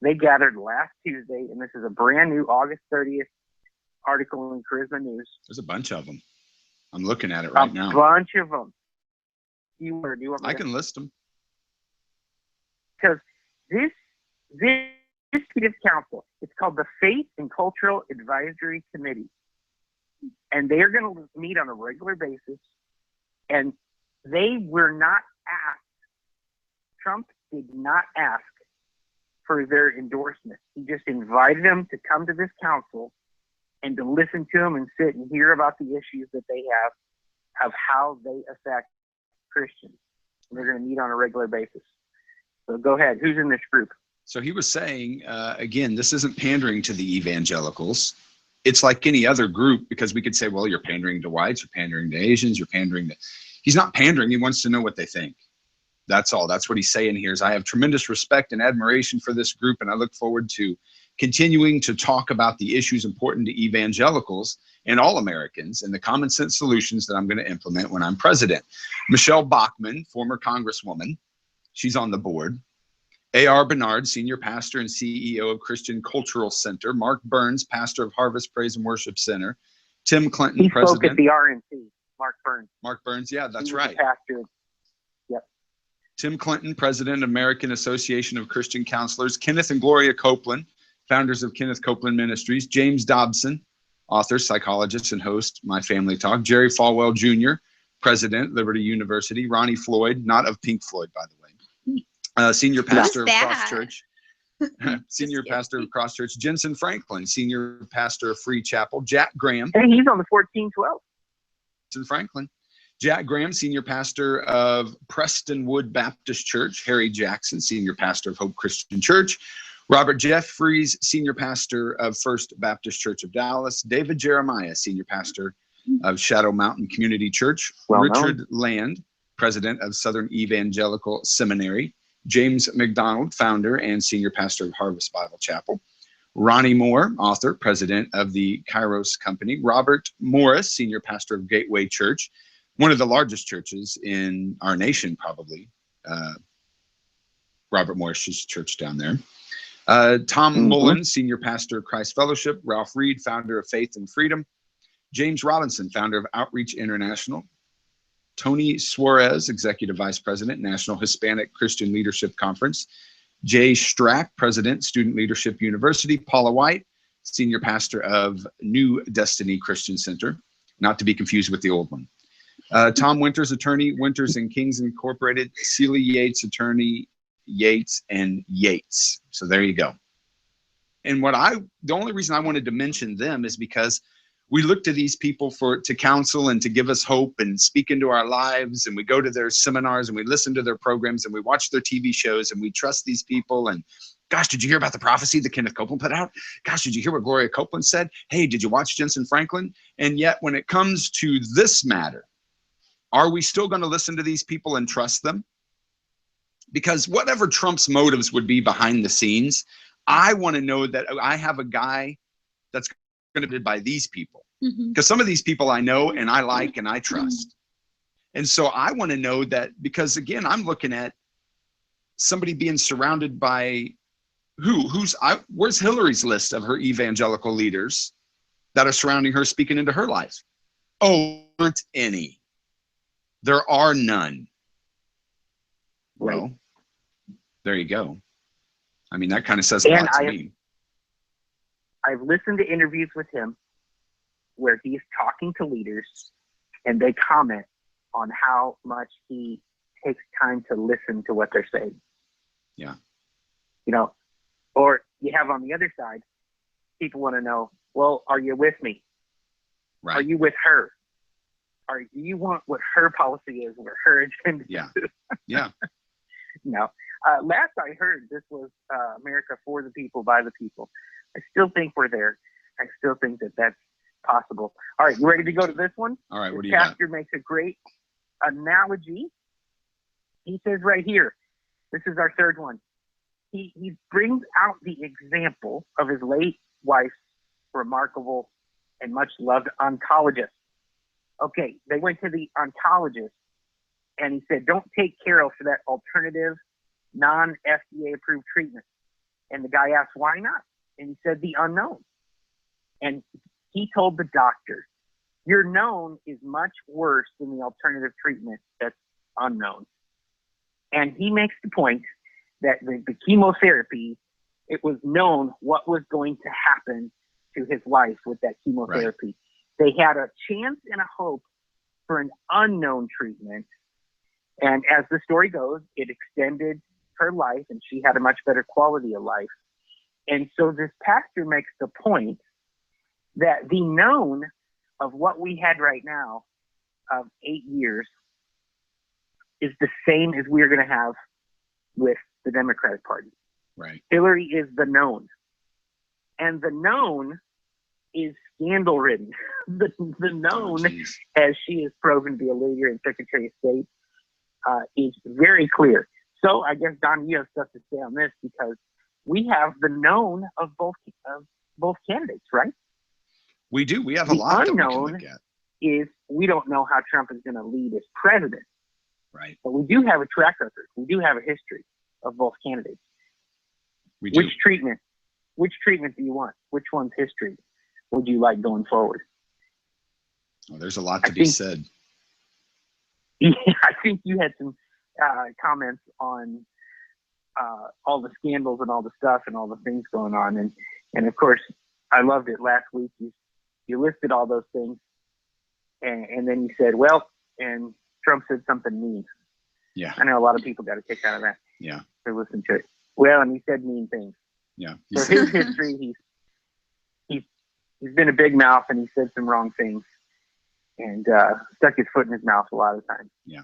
B: they gathered last Tuesday, and this is a brand new August 30th article in Charisma News.
A: There's a bunch of them. I'm looking at it right now.
B: A bunch of them. Do you want me
A: I
B: to?
A: can list them.
B: Because this council, it's called the Faith and Cultural Advisory Committee, and they are going to meet on a regular basis. And they were not asked. Trump did not ask for their endorsement. He just invited them to come to this council and to listen to them and sit and hear about the issues that they have of how they affect Christians. And they're going to meet on a regular basis. So go ahead. Who's in this group?
A: So he was saying, again, this isn't pandering to the evangelicals. It's like any other group, because we could say, well, you're pandering to whites, you're pandering to Asians, you're pandering to... He's not pandering. He wants to know what they think. That's all. That's what he's saying here is I have tremendous respect and admiration for this group, and I look forward to continuing to talk about the issues important to evangelicals and all Americans and the common sense solutions that I'm going to implement when I'm president. Michelle Bachmann, former congresswoman, she's on the board. A.R. Bernard, senior pastor and CEO of Christian Cultural Center. Mark Burns, pastor of Harvest Praise and Worship Center. Tim Clinton,
B: he
A: president.
B: Spoke at the RNC, Mark Burns.
A: Mark Burns, yeah, that's right.
B: Pastor. Yep.
A: Tim Clinton, president, American Association of Christian Counselors. Kenneth and Gloria Copeland, founders of Kenneth Copeland Ministries. James Dobson, author, psychologist, and host, My Family Talk. Jerry Falwell Jr., president, Liberty University. Ronnie Floyd, not of Pink Floyd, by the way. Senior pastor of Cross Church. Senior pastor of Cross Church. Jensen Franklin, senior pastor of Free Chapel. Jack Graham.
B: Hey, he's on the 1412.
A: Jensen Franklin. Jack Graham, senior pastor of Prestonwood Baptist Church. Harry Jackson, senior pastor of Hope Christian Church. Robert Jeffries, senior pastor of First Baptist Church of Dallas. David Jeremiah, senior pastor of Shadow Mountain Community Church. Richard Land, president of Southern Evangelical Seminary. James McDonald, founder and senior pastor of Harvest Bible Chapel. Ronnie Moore, author, president of the Kairos Company. Robert Morris, senior pastor of Gateway Church, one of the largest churches in our nation, probably. Robert Morris's church down there. Tom Mullen, senior pastor of Christ Fellowship. Ralph Reed, founder of Faith and Freedom. James Robinson, founder of Outreach International. Tony Suarez, executive vice president, National Hispanic Christian Leadership Conference. Jay Strack, president, Student Leadership University. Paula White, senior pastor of New Destiny Christian Center, not to be confused with the old one. Tom Winters, attorney, Winters and Kings Incorporated. Celia Yates, attorney, Yates and Yates. So there you go. And the only reason I wanted to mention them is because we look to these people to counsel and to give us hope and speak into our lives. And we go to their seminars and we listen to their programs and we watch their TV shows and we trust these people. And gosh, did you hear about the prophecy that Kenneth Copeland put out? Gosh, did you hear what Gloria Copeland said? Hey, did you watch Jensen Franklin? And yet when it comes to this matter, are we still going to listen to these people and trust them? Because whatever Trump's motives would be behind the scenes, I want to know that I have a guy that's going to be by these people. Because some of these people I know and I like and I trust. And so I want to know that, because again, I'm looking at somebody being surrounded by where's Hillary's list of her evangelical leaders that are surrounding her, speaking into her life? Oh, aren't any. There are none. Well, there you go. I mean, that kind of says a lot to me.
B: I've listened to interviews with him where he's talking to leaders and they comment on how much he takes time to listen to what they're saying.
A: Yeah.
B: You know, or you have on the other side, people want to know, well, are you with me?
A: Right.
B: Are you with her? Do you want what her policy is, what her agenda
A: Yeah.
B: is?
A: Yeah.
B: No. Last I heard, this was America for the people, by the people. I still think we're there. I still think that that's possible. All right, you ready to go to this one?
A: All right, what do you
B: got?
A: got?
B: Pastor makes a great analogy. He says right here, this is our third one. He brings out the example of his late wife's remarkable and much loved oncologist. Okay, they went to the oncologist and he said, don't take Carol for that alternative, non-FDA approved treatment. And the guy asked, why not? And he said, the unknown. And he told the doctor, your known is much worse than the alternative treatment that's unknown. And he makes the point that the chemotherapy, it was known what was going to happen to his life with that chemotherapy. Right. They had a chance and a hope for an unknown treatment. And as the story goes, it extended her life and she had a much better quality of life. And so this pastor makes the point that the known of what we had right now of 8 years is the same as we're going to have with the Democratic Party.
A: Right.
B: Hillary is the known. And the known is scandal ridden. the known, as she is proven to be a leader and Secretary of State, is very clear. So I guess, Don, you have stuff to say on this because we have the known of both candidates, right?
A: We do. We have a lot that we can look at.
B: The unknown is we don't know how Trump is going to lead as president.
A: Right.
B: But we do have a track record. We do have a history of both candidates.
A: We do.
B: Which treatment do you want? Which one's history would you like going forward?
A: Well, there's a lot to be said.
B: Yeah, I think you had some comments on all the scandals and all the stuff and all the things going on. And of course, I loved it last week. You listed all those things. And then you said, well, and Trump said something mean.
A: Yeah.
B: I know a lot of people got a kick out of that.
A: Yeah.
B: They listen to it. Well, and he said mean things.
A: Yeah.
B: So his history, he's been a big mouth and he said some wrong things and stuck his foot in his mouth a lot of times.
A: Yeah.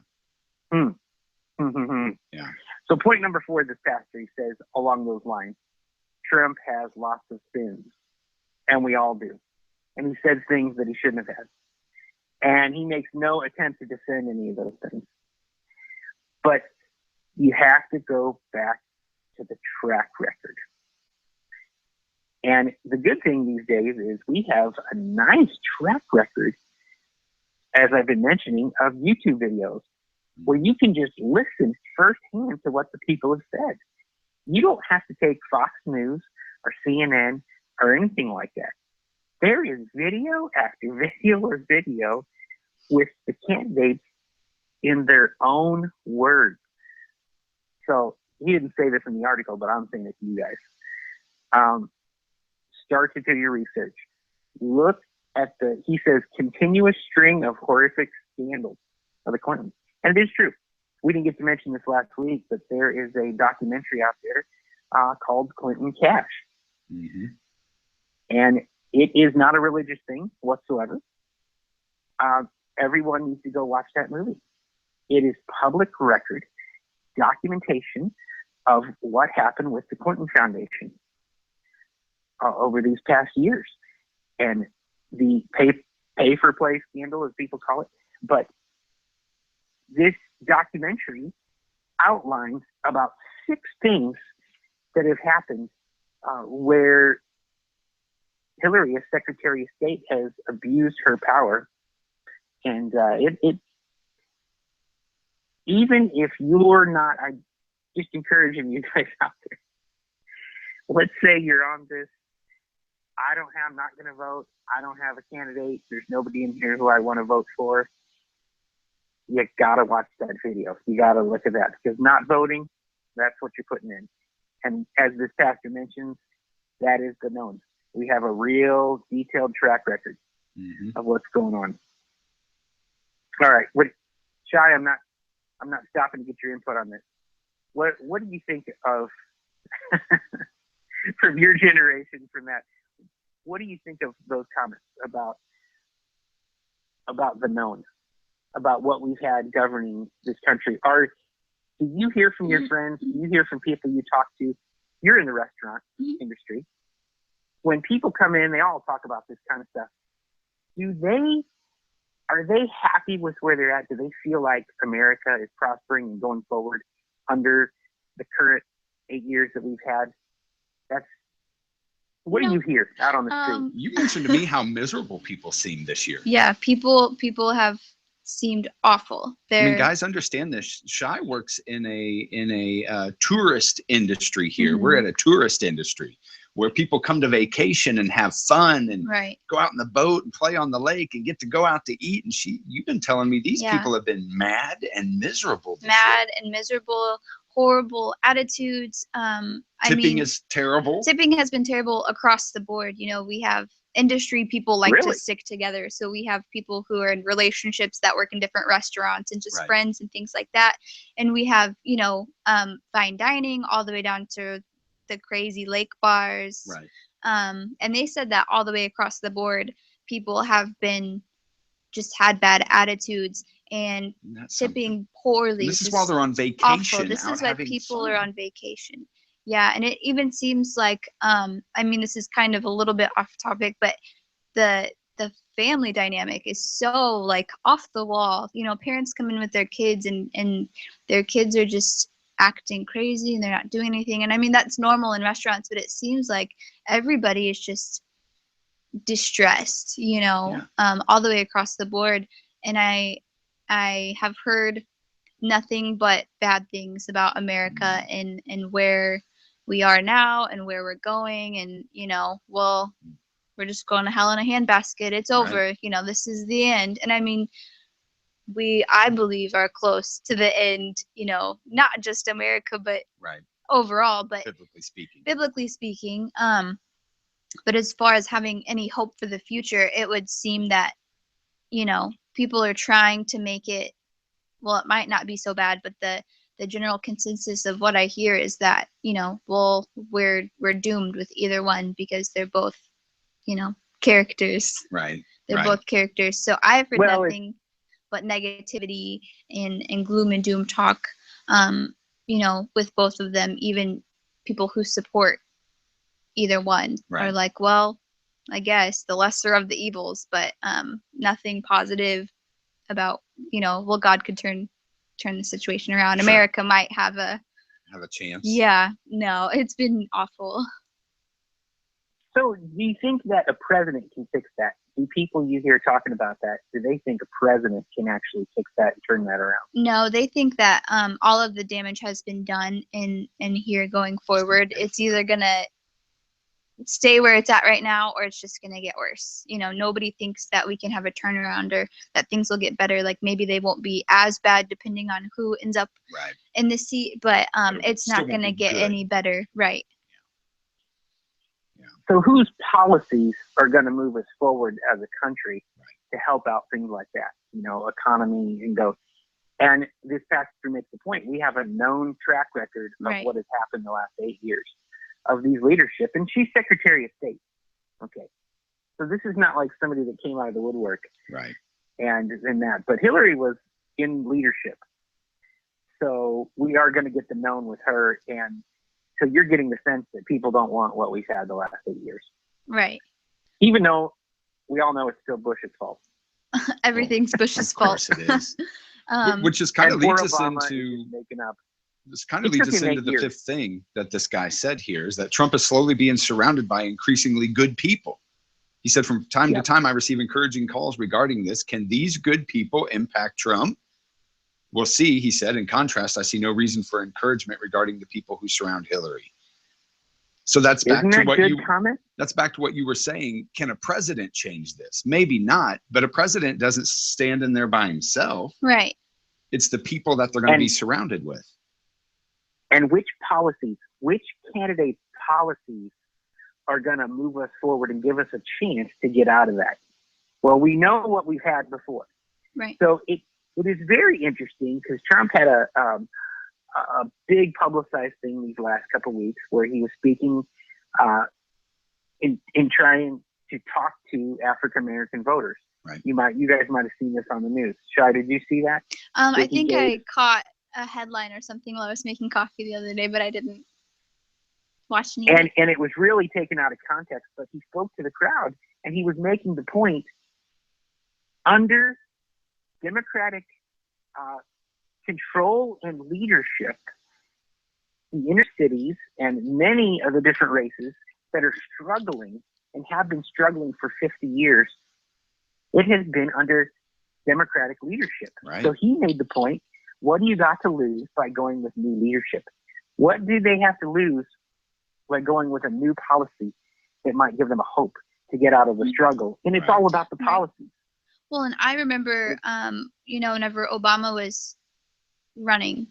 B: Yeah. So point number 4, this pastor, he says along those lines, Trump has lots of sins, and we all do. And he said things that he shouldn't have had. And he makes no attempt to defend any of those things. But you have to go back to the track record. And the good thing these days is we have a nice track record, as I've been mentioning, of YouTube videos where you can just listen firsthand to what the people have said. You don't have to take Fox News or CNN or anything like that. There is video after video or video with the candidates in their own words. So he didn't say this in the article, but I'm saying it to you guys. Start to do your research. Look at he says, continuous string of horrific scandals of the Clintons. And it is true. We didn't get to mention this last week, but there is a documentary out there called Clinton Cash.
A: Mm-hmm.
B: And it is not a religious thing whatsoever. Everyone needs to go watch that movie. It is public record documentation of what happened with the Clinton Foundation over these past years. And the pay for play scandal, as people call it. But this documentary outlines about 6 things that have happened where Hillary, as Secretary of State, has abused her power. And it even if you're not, I'm just encouraging you guys out there. Let's say you're on this, I'm not going to vote. I don't have a candidate. There's nobody in here who I want to vote for. you gotta watch that video. You gotta look at that, because not voting, that's what you're putting in. And as this pastor mentions, that is the known. We have a real detailed track record of what's going on. All right, Shai, I'm not stopping to get your input on this. What do you think of from your generation, from that? What do you think of those comments about the known, about what we've had governing this country? Do you hear from your friends? Do you hear from people you talk to? You're in the restaurant industry. When people come in, they all talk about this kind of stuff. Are they happy with where they're at? Do they feel like America is prospering and going forward under the current 8 years that we've had? What do you hear out on the street?
A: You mentioned to me how miserable people seem this year.
C: Yeah, people have seemed awful.
A: I mean, guys, understand this. Shai works in a tourist industry here. We're at a tourist industry where people come to vacation and have fun and go out in the boat and play on the lake and get to go out to eat. And you've been telling me these people have been mad and miserable.
C: Miserable, horrible attitudes.
A: Tipping is terrible.
C: Tipping has been terrible across the board. You know, we have industry people like to stick together. So we have people who are in relationships that work in different restaurants and just friends and things like that. And we have, fine dining all the way down to the crazy lake bars. And they said that all the way across the board, people have been just had bad attitudes and tipping poorly.
A: And this is while they're on vacation.
C: Awful. This is why people are on vacation. Yeah, and it even seems like, this is kind of a little bit off topic, but the family dynamic is so like off the wall. You know, parents come in with their kids and their kids are just acting crazy and they're not doing anything. And I mean, that's normal in restaurants, but it seems like everybody is just distressed, all the way across the board. And I have heard nothing but bad things about America and where we are now and where we're going. And, we're just going to hell in a handbasket. It's over. This is the end. And I mean, I believe are close to the end, not just America, but overall, but biblically speaking. But as far as having any hope for the future, it would seem that, people are trying to make it, well, it might not be so bad, but the general consensus of what I hear is that, we're doomed with either one because they're both, characters. They're both characters. So I've heard nothing but negativity and gloom and doom talk, with both of them. Even people who support either one are like, well, I guess the lesser of the evils, but nothing positive about, God could turn the situation around. America might have a
A: chance.
C: Yeah, no, it's been awful.
B: So do you think that a president can fix that? Do people you hear talking about that, do they think a president can actually fix that and turn that around?
C: No, they think that all of the damage has been done and here going forward, it's either going to stay where it's at right now or it's just going to get worse. Nobody thinks that we can have a turnaround or that things will get better. Like maybe they won't be as bad depending on who ends up in the seat, but it's not going to get any better. Right.
B: So whose policies are going to move us forward as a country to help out things like that, economy and go. And this pastor makes the point. We have a known track record of what has happened the last 8 years of these leadership. And she's Secretary of State. Okay. So this is not like somebody that came out of the woodwork. And that. But Hillary was in leadership. So we are going to get the known with her. And so you're getting the sense that people don't want what we've had the last 8 years.
C: Right.
B: Even though we all know it's still Bush's fault.
C: Everything's Bush's fault.
A: Of course it is. Which just kind of leads us into the fifth thing that this guy said here is that Trump is slowly being surrounded by increasingly good people. He said, from time to time, I receive encouraging calls regarding this. Can these good people impact Trump? We'll see, he said. In contrast, I see no reason for encouragement regarding the people who surround Hillary. So that's back to what you were saying. Can a president change this? Maybe not, but a president doesn't stand in there by himself.
C: Right.
A: It's the people that they're going to be surrounded with.
B: And which candidates' policies are going to move us forward and give us a chance to get out of that? Well, we know what we've had before.
C: Right.
B: So it is very interesting because Trump had a big publicized thing these last couple of weeks where he was speaking in trying to talk to African American voters.
A: Right.
B: You guys might have seen this on the news. Shai, did you see that?
C: I think I caught a headline or something while I was making coffee the other day, but I didn't watch any.
B: And it was really taken out of context, but he spoke to the crowd and he was making the point under Democratic control and leadership, the inner cities and many of the different races that are struggling and have been struggling for 50 years, it has been under Democratic leadership.
A: Right.
B: So he made the point, what do you got to lose by going with new leadership? What do they have to lose by going with a new policy that might give them a hope to get out of the struggle? And it's all about the policies.
C: Well, and I remember, whenever Obama was running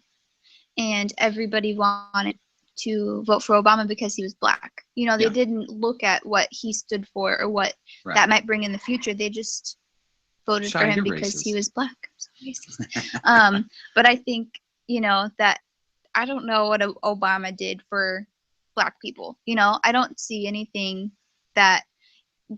C: and everybody wanted to vote for Obama because he was black. They didn't look at what he stood for or what that might bring in the future. They just voted for him because he was black. But I think, that I don't know what Obama did for black people. I don't see anything that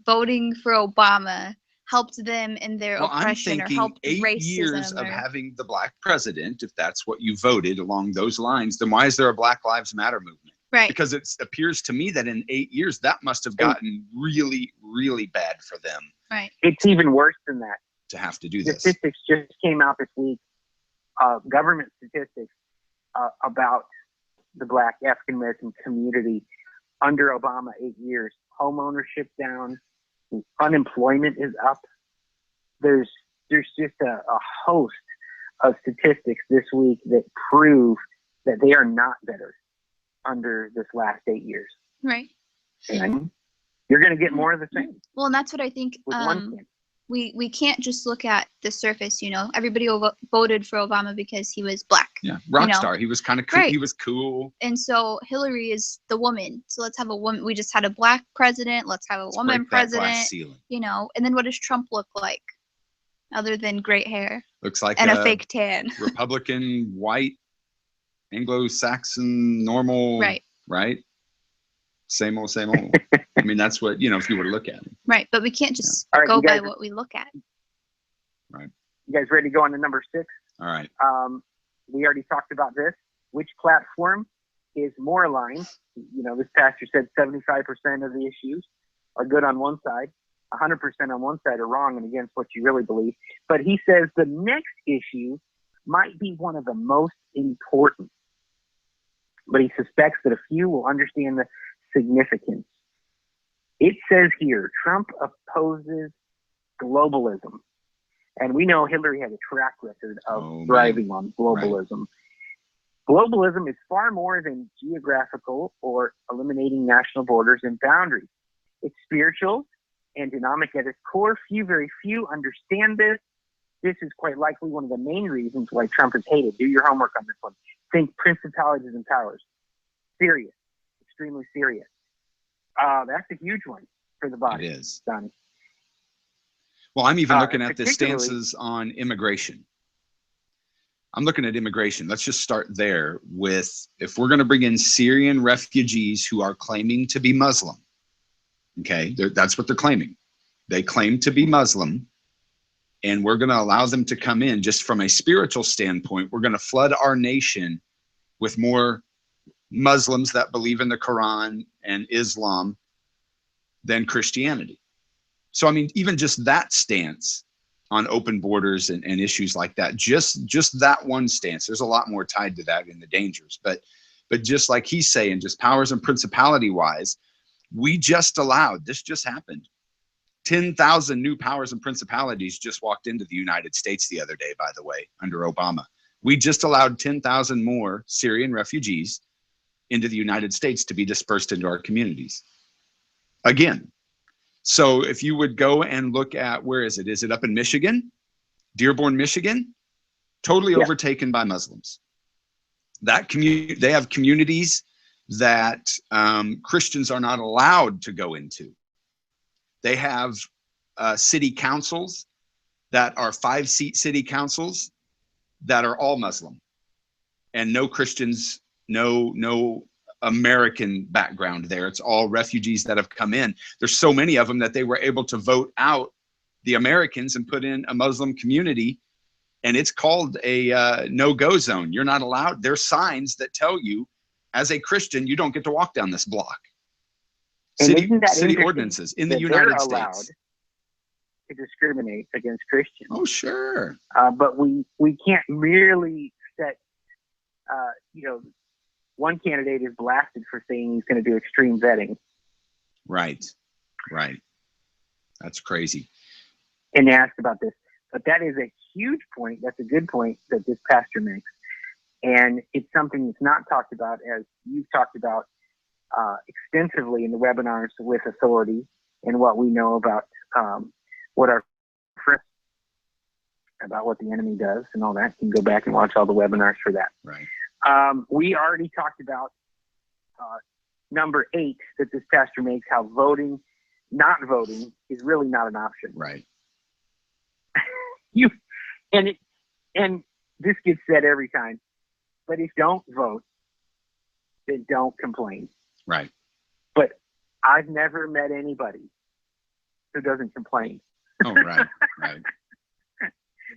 C: voting for Obama helped them in their oppression or helped
A: 8
C: racism.
A: years of having the black president, if that's what you voted along those lines, then why is there a Black Lives Matter movement?
C: Right.
A: Because it appears to me that in 8 years, that must have gotten really, really bad for them.
C: Right.
B: It's even worse than that.
A: To have to do this.
B: Statistics just came out this week, government statistics about the black African American community under Obama 8 years. Home ownership down, unemployment is up. There's just a host of statistics this week that prove that they are not better under this last 8 years.
C: Right.
B: And you're going to get more of the same.
C: Well, and that's what I think. We can't just look at the surface. Everybody voted for Obama because he was black.
A: Yeah, rock star. He was kind of cool.
C: Right.
A: He was cool.
C: And so Hillary is the woman. So let's have a woman. We just had a black president. Let's have a woman president. And then what does Trump look like, other than great hair?
A: Looks like
C: a fake tan.
A: Republican, white, Anglo-Saxon, normal. Right. Same old, same old. I mean, that's what, if you were to look at it.
C: Right. But we can't just
B: right,
C: go by what we look at.
A: Right.
B: You guys ready to go on to number 6?
A: All right.
B: We already talked about this. Which platform is more aligned? This pastor said 75% of the issues are good on one side, 100% on one side are wrong and against what you really believe. But he says the next issue might be one of the most important. But he suspects that a few will understand the significance. It says here, Trump opposes globalism. And we know Hillary has a track record of thriving on globalism. Right. Globalism is far more than geographical or eliminating national borders and boundaries. It's spiritual and dynamic at its core. Very few understand this. This is quite likely one of the main reasons why Trump is hated. Do your homework on this one. Think principalities and powers. Serious. Extremely serious. That's a huge one for the body.
A: It is.
B: Donnie.
A: Well, I'm even looking at the stances on immigration. I'm looking at immigration. Let's just start there with, if we're going to bring in Syrian refugees who are claiming to be Muslim, okay, that's what they're claiming. They claim to be Muslim, and we're going to allow them to come in just from a spiritual standpoint. We're going to flood our nation with more Muslims that believe in the Quran and Islam than Christianity. So, I mean, even just that stance on open borders and issues like that, just that one stance, there's a lot more tied to that in the dangers. But just like he's saying, just powers and principality wise, we just allowed, this just happened. 10,000 new powers and principalities just walked into the United States the other day, by the way, under Obama. We just allowed 10,000 more Syrian refugees into the United States to be dispersed into our communities. Again, so if you would go and look at, where is it? Is it up in Michigan? Dearborn, Michigan? totally overtaken by Muslims. They have communities that Christians are not allowed to go into. They have city councils that are 5-seat city councils that are all Muslim, and no Christians, no American background there. It's all refugees that have come in. There's so many of them that they were able to vote out the Americans and put in a Muslim community, and it's called a no-go zone. You're not allowed. There's signs that tell you, as a Christian, you don't get to walk down this block. City ordinances in the United States
B: to discriminate against Christians.
A: Oh, sure.
B: But we can't merely set, one candidate is blasted for saying he's going to do extreme vetting.
A: Right. That's crazy.
B: And asked about this. But that is a huge point. That's a good point that this pastor makes. And it's something that's not talked about, as you've talked about extensively in the webinars with authority, and what we know about what our friends, about what the enemy does and all that. You can go back and watch all the webinars for that.
A: Right.
B: We already talked about number 8 that this pastor makes, how not voting is really not an option.
A: Right.
B: And this gets said every time, but if you don't vote, then don't complain.
A: Right. But
B: I've never met anybody who doesn't complain.
A: Oh, right.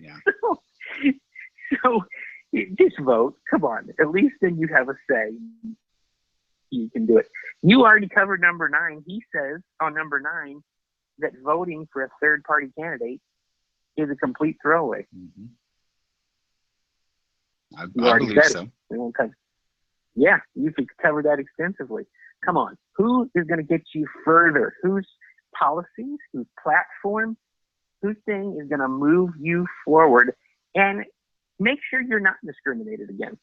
A: Yeah.
B: So just vote. Come on. At least then you have a say. You can do it. You already covered number 9. He says on number 9 that voting for a third-party candidate is a complete throwaway.
A: Mm-hmm. I believe so.
B: We won't cover. Yeah, you could cover that extensively. Come on. Who is going to get you further? Whose policies, whose platform, whose thing is going to move you forward and make sure you're not discriminated against?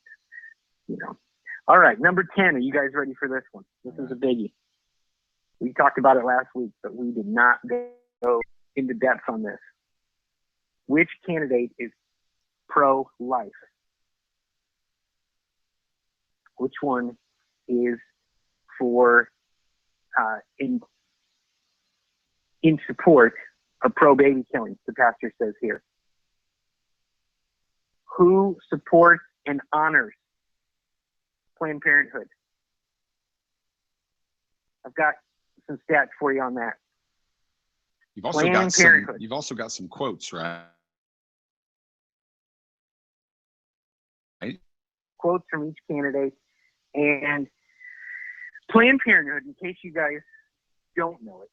B: All right, number 10. Are you guys ready for this one? This is a biggie. We talked about it last week, but we did not go into depth on this. Which candidate is pro-life? Which one is for in support of pro-baby killing, the pastor says here? Who supports and honors Planned Parenthood? I've got some stats for you on that.
A: You've also got some quotes, right?
B: Quotes from each candidate. And Planned Parenthood, in case you guys don't know it,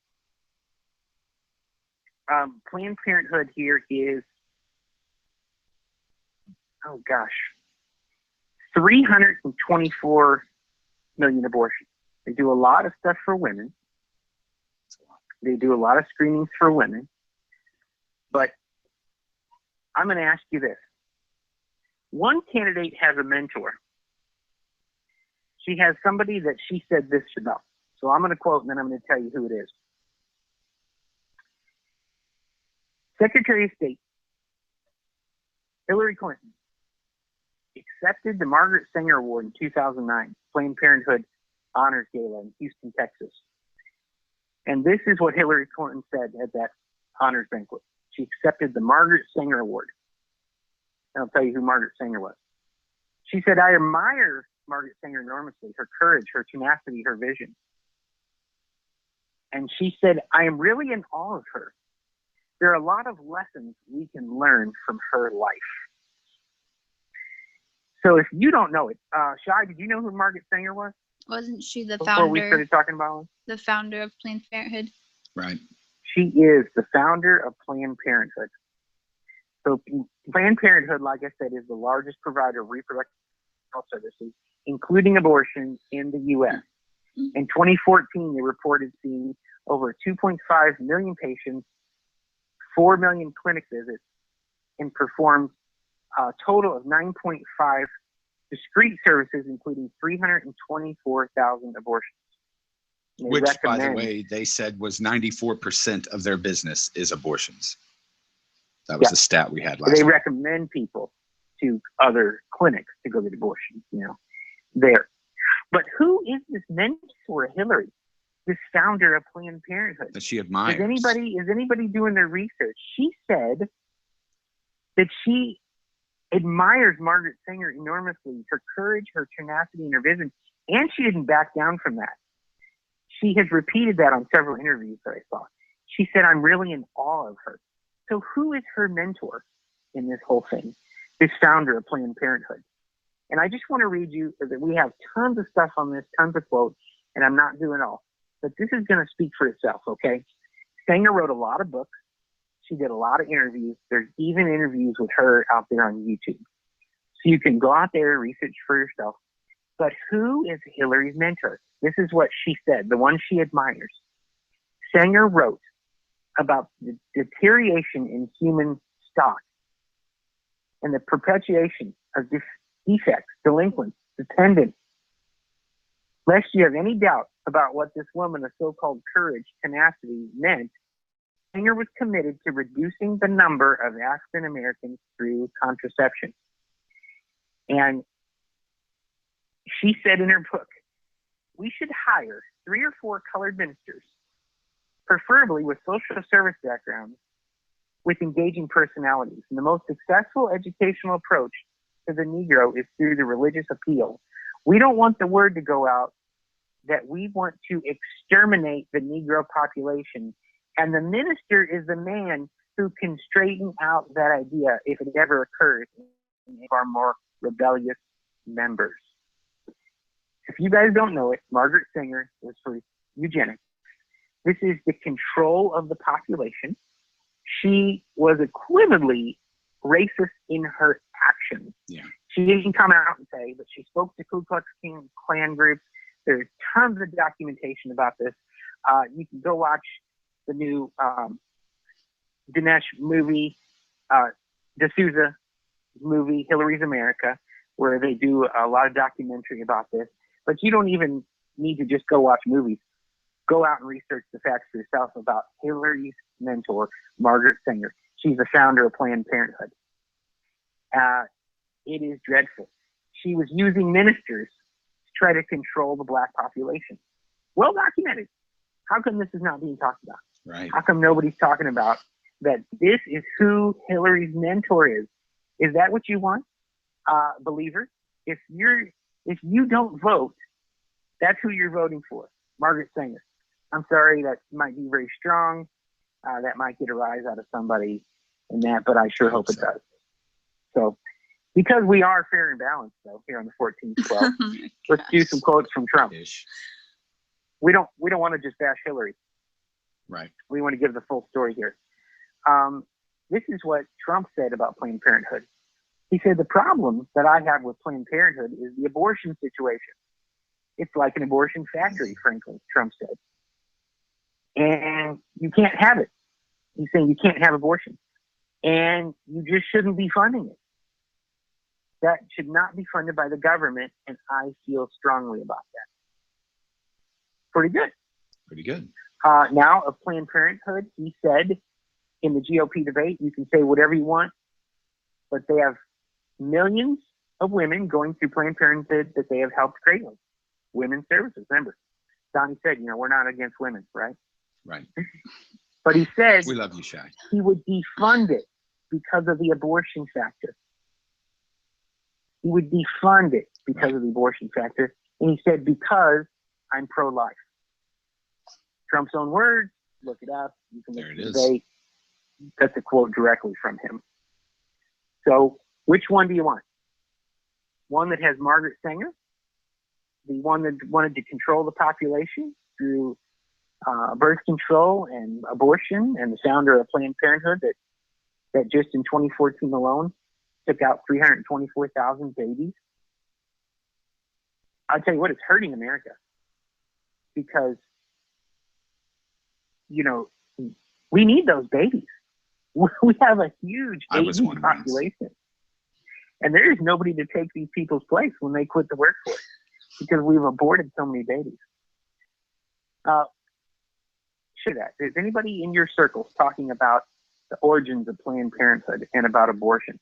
B: Planned Parenthood here is, 324 million abortions. They do a lot of stuff for women. They do a lot of screenings for women. But I'm going to ask you this. One candidate has a mentor. She has somebody that she said this about. So I'm going to quote, and then I'm going to tell you who it is. Secretary of State Hillary Clinton accepted the Margaret Sanger Award in 2009, Planned Parenthood Honors Gala in Houston, Texas. And this is what Hillary Clinton said at that honors banquet. She accepted the Margaret Sanger Award. And I'll tell you who Margaret Sanger was. She said, "I admire Margaret Sanger enormously, her courage, her tenacity, her vision." And she said, "I am really in awe of her. There are a lot of lessons we can learn from her life." So if you don't know it, Shai, did you know who Margaret Sanger was?
C: Wasn't she the
B: Before
C: founder?
B: we started talking about her?
C: The founder of Planned Parenthood.
A: Right.
B: She is the founder of Planned Parenthood. So Planned Parenthood, like I said, is the largest provider of reproductive health services, including abortion, in the U.S. In 2014, they reported seeing over 2.5 million patients, 4 million clinic visits, and performed a total of 9.5 discrete services, including 324,000 abortions.
A: Which, by the way, they said was 94% of their business is abortions. That was a stat we had last
B: They
A: week.
B: recommend people to other clinics to go get abortions, there. But who is this mentor of Hillary, this founder of Planned Parenthood?
A: That she admires.
B: Is anybody doing their research? She said that she admires Margaret Sanger enormously, her courage, her tenacity, and her vision, and she didn't back down from that. She has repeated that on several interviews that I saw. She said, I'm really in awe of her. So who is her mentor in this whole thing? This founder of Planned Parenthood. And I just want to read you that we have tons of stuff on this, tons of quotes, and I'm not doing it all. But this is going to speak for itself, okay? Sanger wrote a lot of books. She did a lot of interviews. There's even interviews with her out there on YouTube. So you can go out there and research for yourself. But who is Hillary's mentor? This is what she said, the one she admires. Sanger wrote about the deterioration in human stock and the perpetuation of defects, delinquents, dependents. Lest you have any doubt about what this woman of so-called courage, tenacity meant, Sanger was committed to reducing the number of African Americans through contraception. And she said in her book, we should hire 3 or 4 colored ministers, preferably with social service backgrounds, with engaging personalities. And the most successful educational approach to the Negro is through the religious appeal. We don't want the word to go out that we want to exterminate the Negro population. And the minister is the man who can straighten out that idea if it ever occurs in our more rebellious members. If you guys don't know it, Margaret Sanger was for eugenics. This is the control of the population. She was equivalently racist in her actions.
A: Yeah.
B: She didn't come out and say, but she spoke to Ku Klux Klan groups. There's tons of documentation about this. You can go watch the new Dinesh movie, D'Souza movie, Hillary's America, where they do a lot of documentary about this. But you don't even need to just go watch movies. Go out and research the facts for yourself about Hillary's mentor, Margaret Sanger. She's the founder of Planned Parenthood. It is dreadful. She was using ministers to try to control the black population. Well documented. How come this is not being talked about?
A: Right.
B: How come nobody's talking about that this is who Hillary's mentor is? Is that what you want, believer? If you don't vote, that's who you're voting for, Margaret Sanger. I'm sorry, that might be very strong. That might get a rise out of somebody in that, but I sure hope it does. So, because we are fair and balanced, though, here on the 1412, let's do some quotes from Trump. We don't want to just bash Hillary.
A: Right.
B: We want to give the full story here. This is what Trump said about Planned Parenthood. He said, the problem that I have with Planned Parenthood is the abortion situation. It's like an abortion factory, frankly, Trump said. And you can't have it. He's saying you can't have abortion. And you just shouldn't be funding it. That should not be funded by the government, and I feel strongly about that. Pretty good.
A: Pretty good.
B: Now, of Planned Parenthood, he said in the GOP debate, you can say whatever you want, but they have millions of women going through Planned Parenthood that they have helped greatly. Women's services, remember. Donnie said, we're not against women, right?
A: Right.
B: But he said
A: we love you, Shai.
B: He would defund it because of the abortion factor. He would defund it because of the abortion factor. And he said, because I'm pro-life. Trump's own words, look it up. You can
A: there it is.
B: Debate. That's a quote directly from him. So which one do you want? One that has Margaret Sanger, the one that wanted to control the population through birth control and abortion, and the founder of Planned Parenthood that just in 2014 alone took out 324,000 babies. I'll tell you what, it's hurting America because, we need those babies. We have a huge aging population. And there is nobody to take these people's place when they quit the workforce because we've aborted so many babies. Is anybody in your circles talking about the origins of Planned Parenthood and about abortion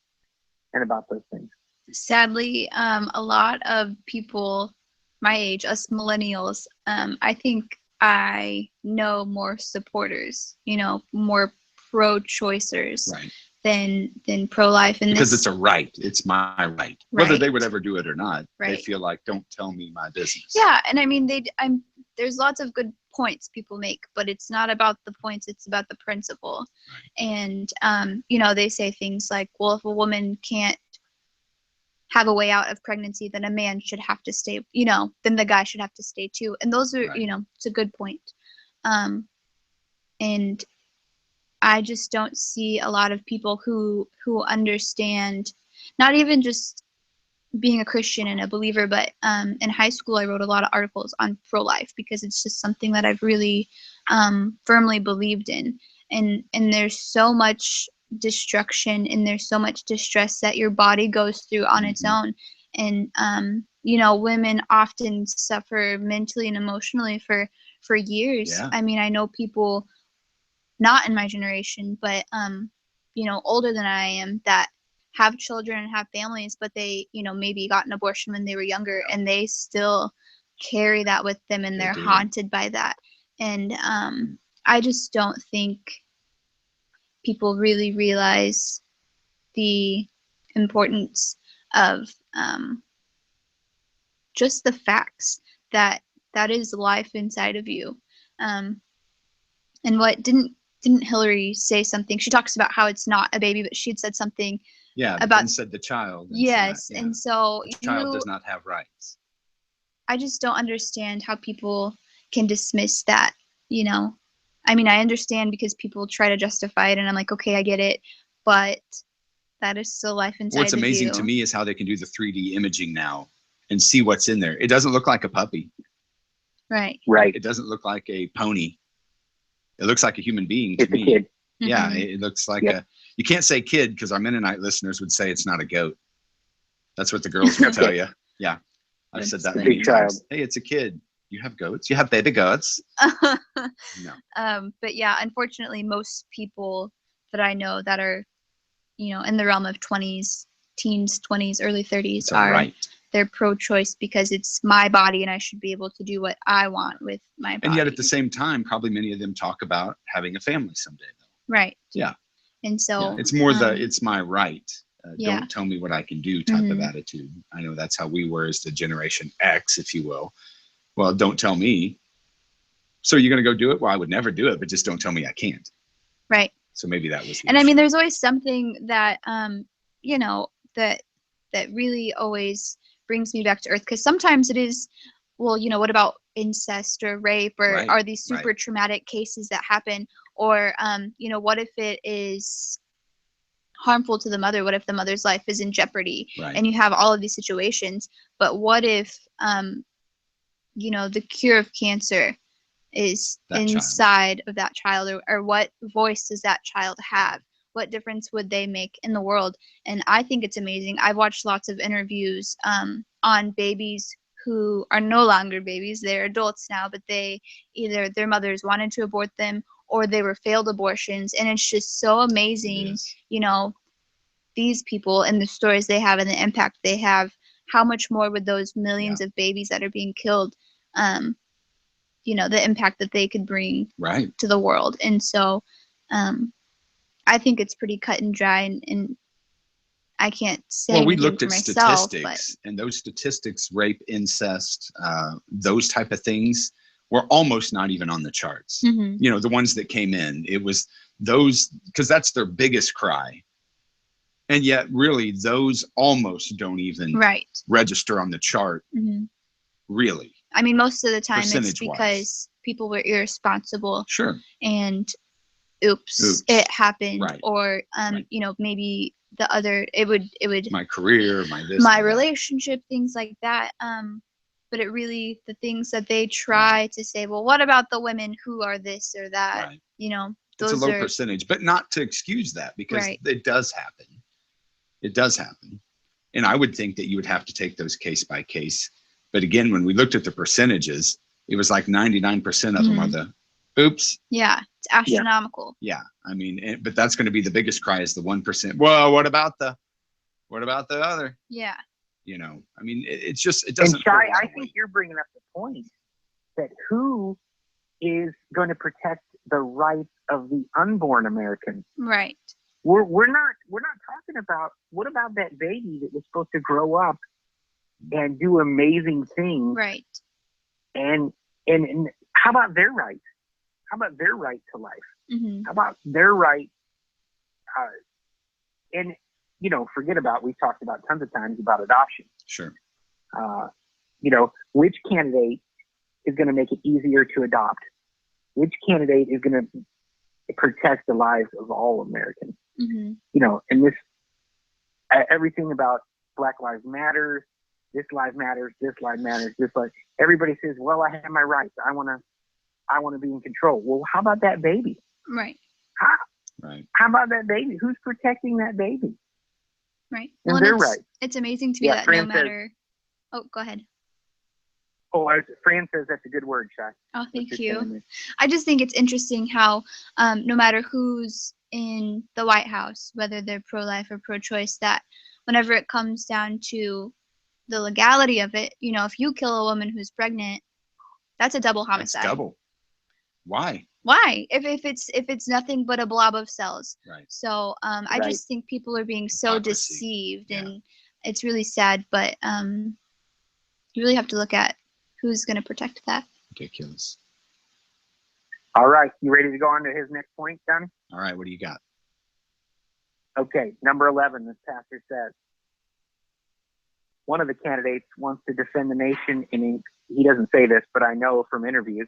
B: content about those things.
C: Sadly, a lot of people my age, us millennials, I think I know more supporters, more pro-choicers
A: Right.
C: than pro-life. And
A: Because
C: this,
A: it's a right. It's my right. Whether they would ever do it or not, they feel like, don't tell me my business.
C: Yeah, and I mean, there's lots of good points people make, but it's not about the points, it's about the principle. Right. And, they say things like, well, if a woman can't have a way out of pregnancy, then a man should have to stay, then the guy should have to stay too. And those are,
A: right.
C: It's a good point. And I just don't see a lot of people who understand, not even just being a Christian and a believer, but in high school I wrote a lot of articles on pro-life because it's just something that I've really firmly believed in. And there's so much destruction and there's so much distress that your body goes through on its own. And women often suffer mentally and emotionally for years.
A: Yeah.
C: I mean, I know people not in my generation, but older than I am, that have children and have families, but they maybe got an abortion when they were younger, and they still carry that with them, and they're haunted by that. And I just don't think people really realize the importance of just the facts that is life inside of you. And what didn't Hillary say something? She talks about how it's not a baby, but she had said something.
A: Yeah,
C: about
A: said the child.
C: Yes, and so
A: the child does not have rights.
C: I just don't understand how people can dismiss that. I mean, I understand because people try to justify it, and I'm like, okay, I get it, but that is still life inside of you.
A: What's amazing to me is how they can do the 3D imaging now and see what's in there. It doesn't look like a puppy.
C: Right.
B: Right.
A: It doesn't look like a pony. It looks like a human being to
B: it's
A: me.
B: A kid.
A: Yeah, it looks like you can't say kid because our Mennonite listeners would say it's not a goat. That's what the girls will tell you. Yeah. I've said that many times. Hey, it's a kid. You have goats. You have baby goats. No.
C: But yeah, unfortunately, most people that I know that are, in the realm of 20s, teens, 20s, early 30s they're pro-choice because it's my body and I should be able to do what I want with my body.
A: And yet at the same time, probably many of them talk about having a family someday, though.
C: Right.
A: Yeah.
C: And so
A: it's more it's my right. Don't tell me what I can do type of attitude. I know that's how we were as the Generation X, if you will. Well, don't tell me. So you're going to go do it? Well, I would never do it, but just don't tell me I can't.
C: Right.
A: So maybe that was.
C: And I mean, there's always something that, that really always brings me back to earth. Because sometimes it is, well, what about incest or rape or are these super traumatic cases that happen? Or, what if it is harmful to the mother? What if the mother's life is in jeopardy? And you have all of these situations. But what if, the cure of cancer is inside of that child, or what voice does that child have? What difference would they make in the world? And I think it's amazing. I've watched lots of interviews on babies who are no longer babies. They're adults now, but either their mothers wanted to abort them or they were failed abortions. And it's just so amazing, these people and the stories they have and the impact they have. How much more would those millions of babies that are being killed, the impact that they could bring to the world. And so I think it's pretty cut and dry, and I can't say anything
A: we looked
C: for
A: at
C: myself,
A: statistics, and those statistics, rape, incest, those type of things were almost not even on the charts. The ones that came in, it was those, because that's their biggest cry. And yet really those almost don't even register on the chart. Really.
C: I mean, most of the time it's because people were irresponsible.
A: Sure.
C: And oops, it happened. Or, maybe the other, it would
A: my career,
C: my relationship, things like that. But it really, the things that they try to say, well, what about the women who are this or that? Those
A: it's a low percentage, but not to excuse that, because it does happen. It does happen. And I would think that you would have to take those case by case. But again, when we looked at the percentages, it was like 99% of them are the oops.
C: Yeah, it's astronomical.
A: Yeah, I mean, but that's going to be the biggest cry, is the 1%. Well, what about the? What about the other?
C: Yeah.
A: You know, I mean, it just, it
B: And
A: doesn't.
B: Shai,
A: hold a lot
B: I
A: of
B: think
A: weight.
B: you're bringing up the point that who is going to protect the rights of the unborn American?
C: Right.
B: We're not talking about, what about that baby that was supposed to grow up and do amazing things?
C: Right.
B: And how about their rights? How about their right to life?
C: Mm-hmm.
B: How about their right? And you know, forget about, we've talked about tons of times about adoption.
A: Sure.
B: You know, which candidate is going to make it easier to adopt? Which candidate is going to protect the lives of all Americans?
C: Mm-hmm.
B: You know, and this, everything about Black Lives Matter, this life matters, this life matters, this life. Everybody says, well, I have my rights. I want to be in control. Well, how about that baby?
C: Right.
B: How about that baby? Who's protecting that baby?
C: Right.
B: And
C: Well,
B: their
C: it's,
B: rights.
C: it's amazing to me that
B: Fran
C: no
B: says-
C: matter. Oh, go ahead.
B: Fran says that's a good word, Shai.
C: Oh, thank
B: What you're
C: you.
B: saying there.
C: I just think it's interesting how no matter who's in the White House, whether they're pro-life or pro-choice, that whenever it comes down to the legality of it, you know, if you kill a woman who's pregnant, that's a double
A: It's
C: homicide.
A: double. Why?
C: Why? If it's nothing but a blob of cells.
A: Right.
C: So I
B: Right.
C: just think people are being so
A: Hypocrisy.
C: deceived,
A: Yeah.
C: and it's really sad. But you really have to look at who's going to protect that.
A: Ridiculous.
B: All right. You ready to go on to his next point, Donnie?
A: All right. What do you got?
B: Okay. Number 11, this pastor says, one of the candidates wants to defend the nation, and he doesn't say this, but I know from interviews,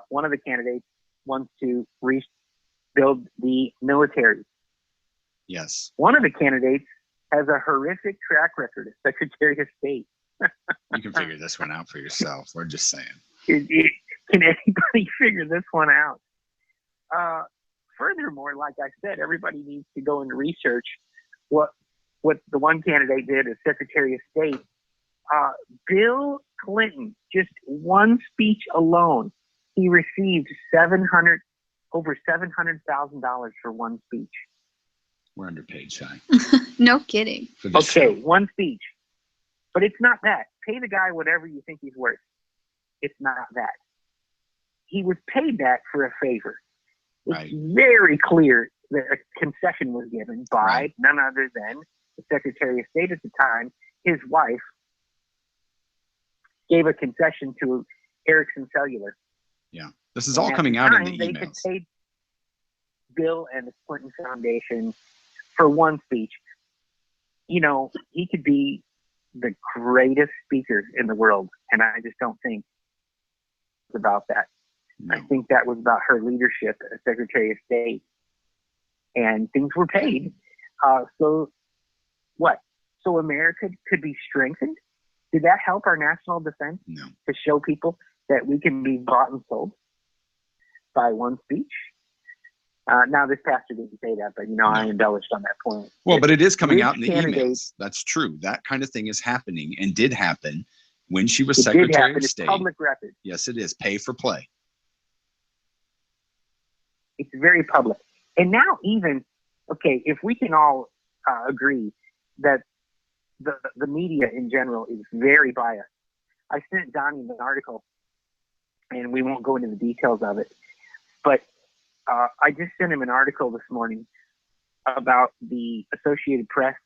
B: one of the candidates wants to rebuild the military.
A: Yes.
B: One of the candidates has a horrific track record as Secretary of State.
A: You can figure this one out for yourself. We're just saying.
B: Can anybody figure this one out? Furthermore, like I said, everybody needs to go and research what the one candidate did as Secretary of State. Bill Clinton, just one speech alone, he received over $700,000 for one speech.
A: We're underpaid, Shai.
C: No kidding.
A: For this
B: Okay,
A: show.
B: one speech. But it's not that. Pay the guy whatever you think he's worth. It's not that. He was paid that for a favor. It's
A: Right.
B: very clear that a concession was given by
A: Right.
B: none other than the Secretary of State at the time. His wife gave a concession to Ericsson Cellular.
A: Yeah. This is
B: And
A: all
B: at
A: coming
B: the
A: out in
B: time,
A: the
B: they could
A: emails.
B: pay Bill and the Clinton Foundation for one speech. You know, he could be the greatest speaker in the world, and I just don't think it's about that.
A: No.
B: I think that was about her leadership as Secretary of State, and things were paid. So what? So America could be strengthened? Did that help our national defense
A: No.
B: to show people that we can be bought and sold by one speech? Now, this pastor didn't say that, but, you know, I embellished on that point.
A: Well, but it is coming
B: Which
A: out in the
B: candidate-
A: emails. That's true. That kind of thing is happening and did happen when she was
B: It did
A: Secretary
B: happen.
A: of
B: It's
A: State.
B: public record.
A: Yes, it is. Pay for play.
B: It's very public. And now even, okay, if we can all agree that the media in general is very biased. I sent Donnie an article, and we won't go into the details of it, but I just sent him an article this morning about the Associated Press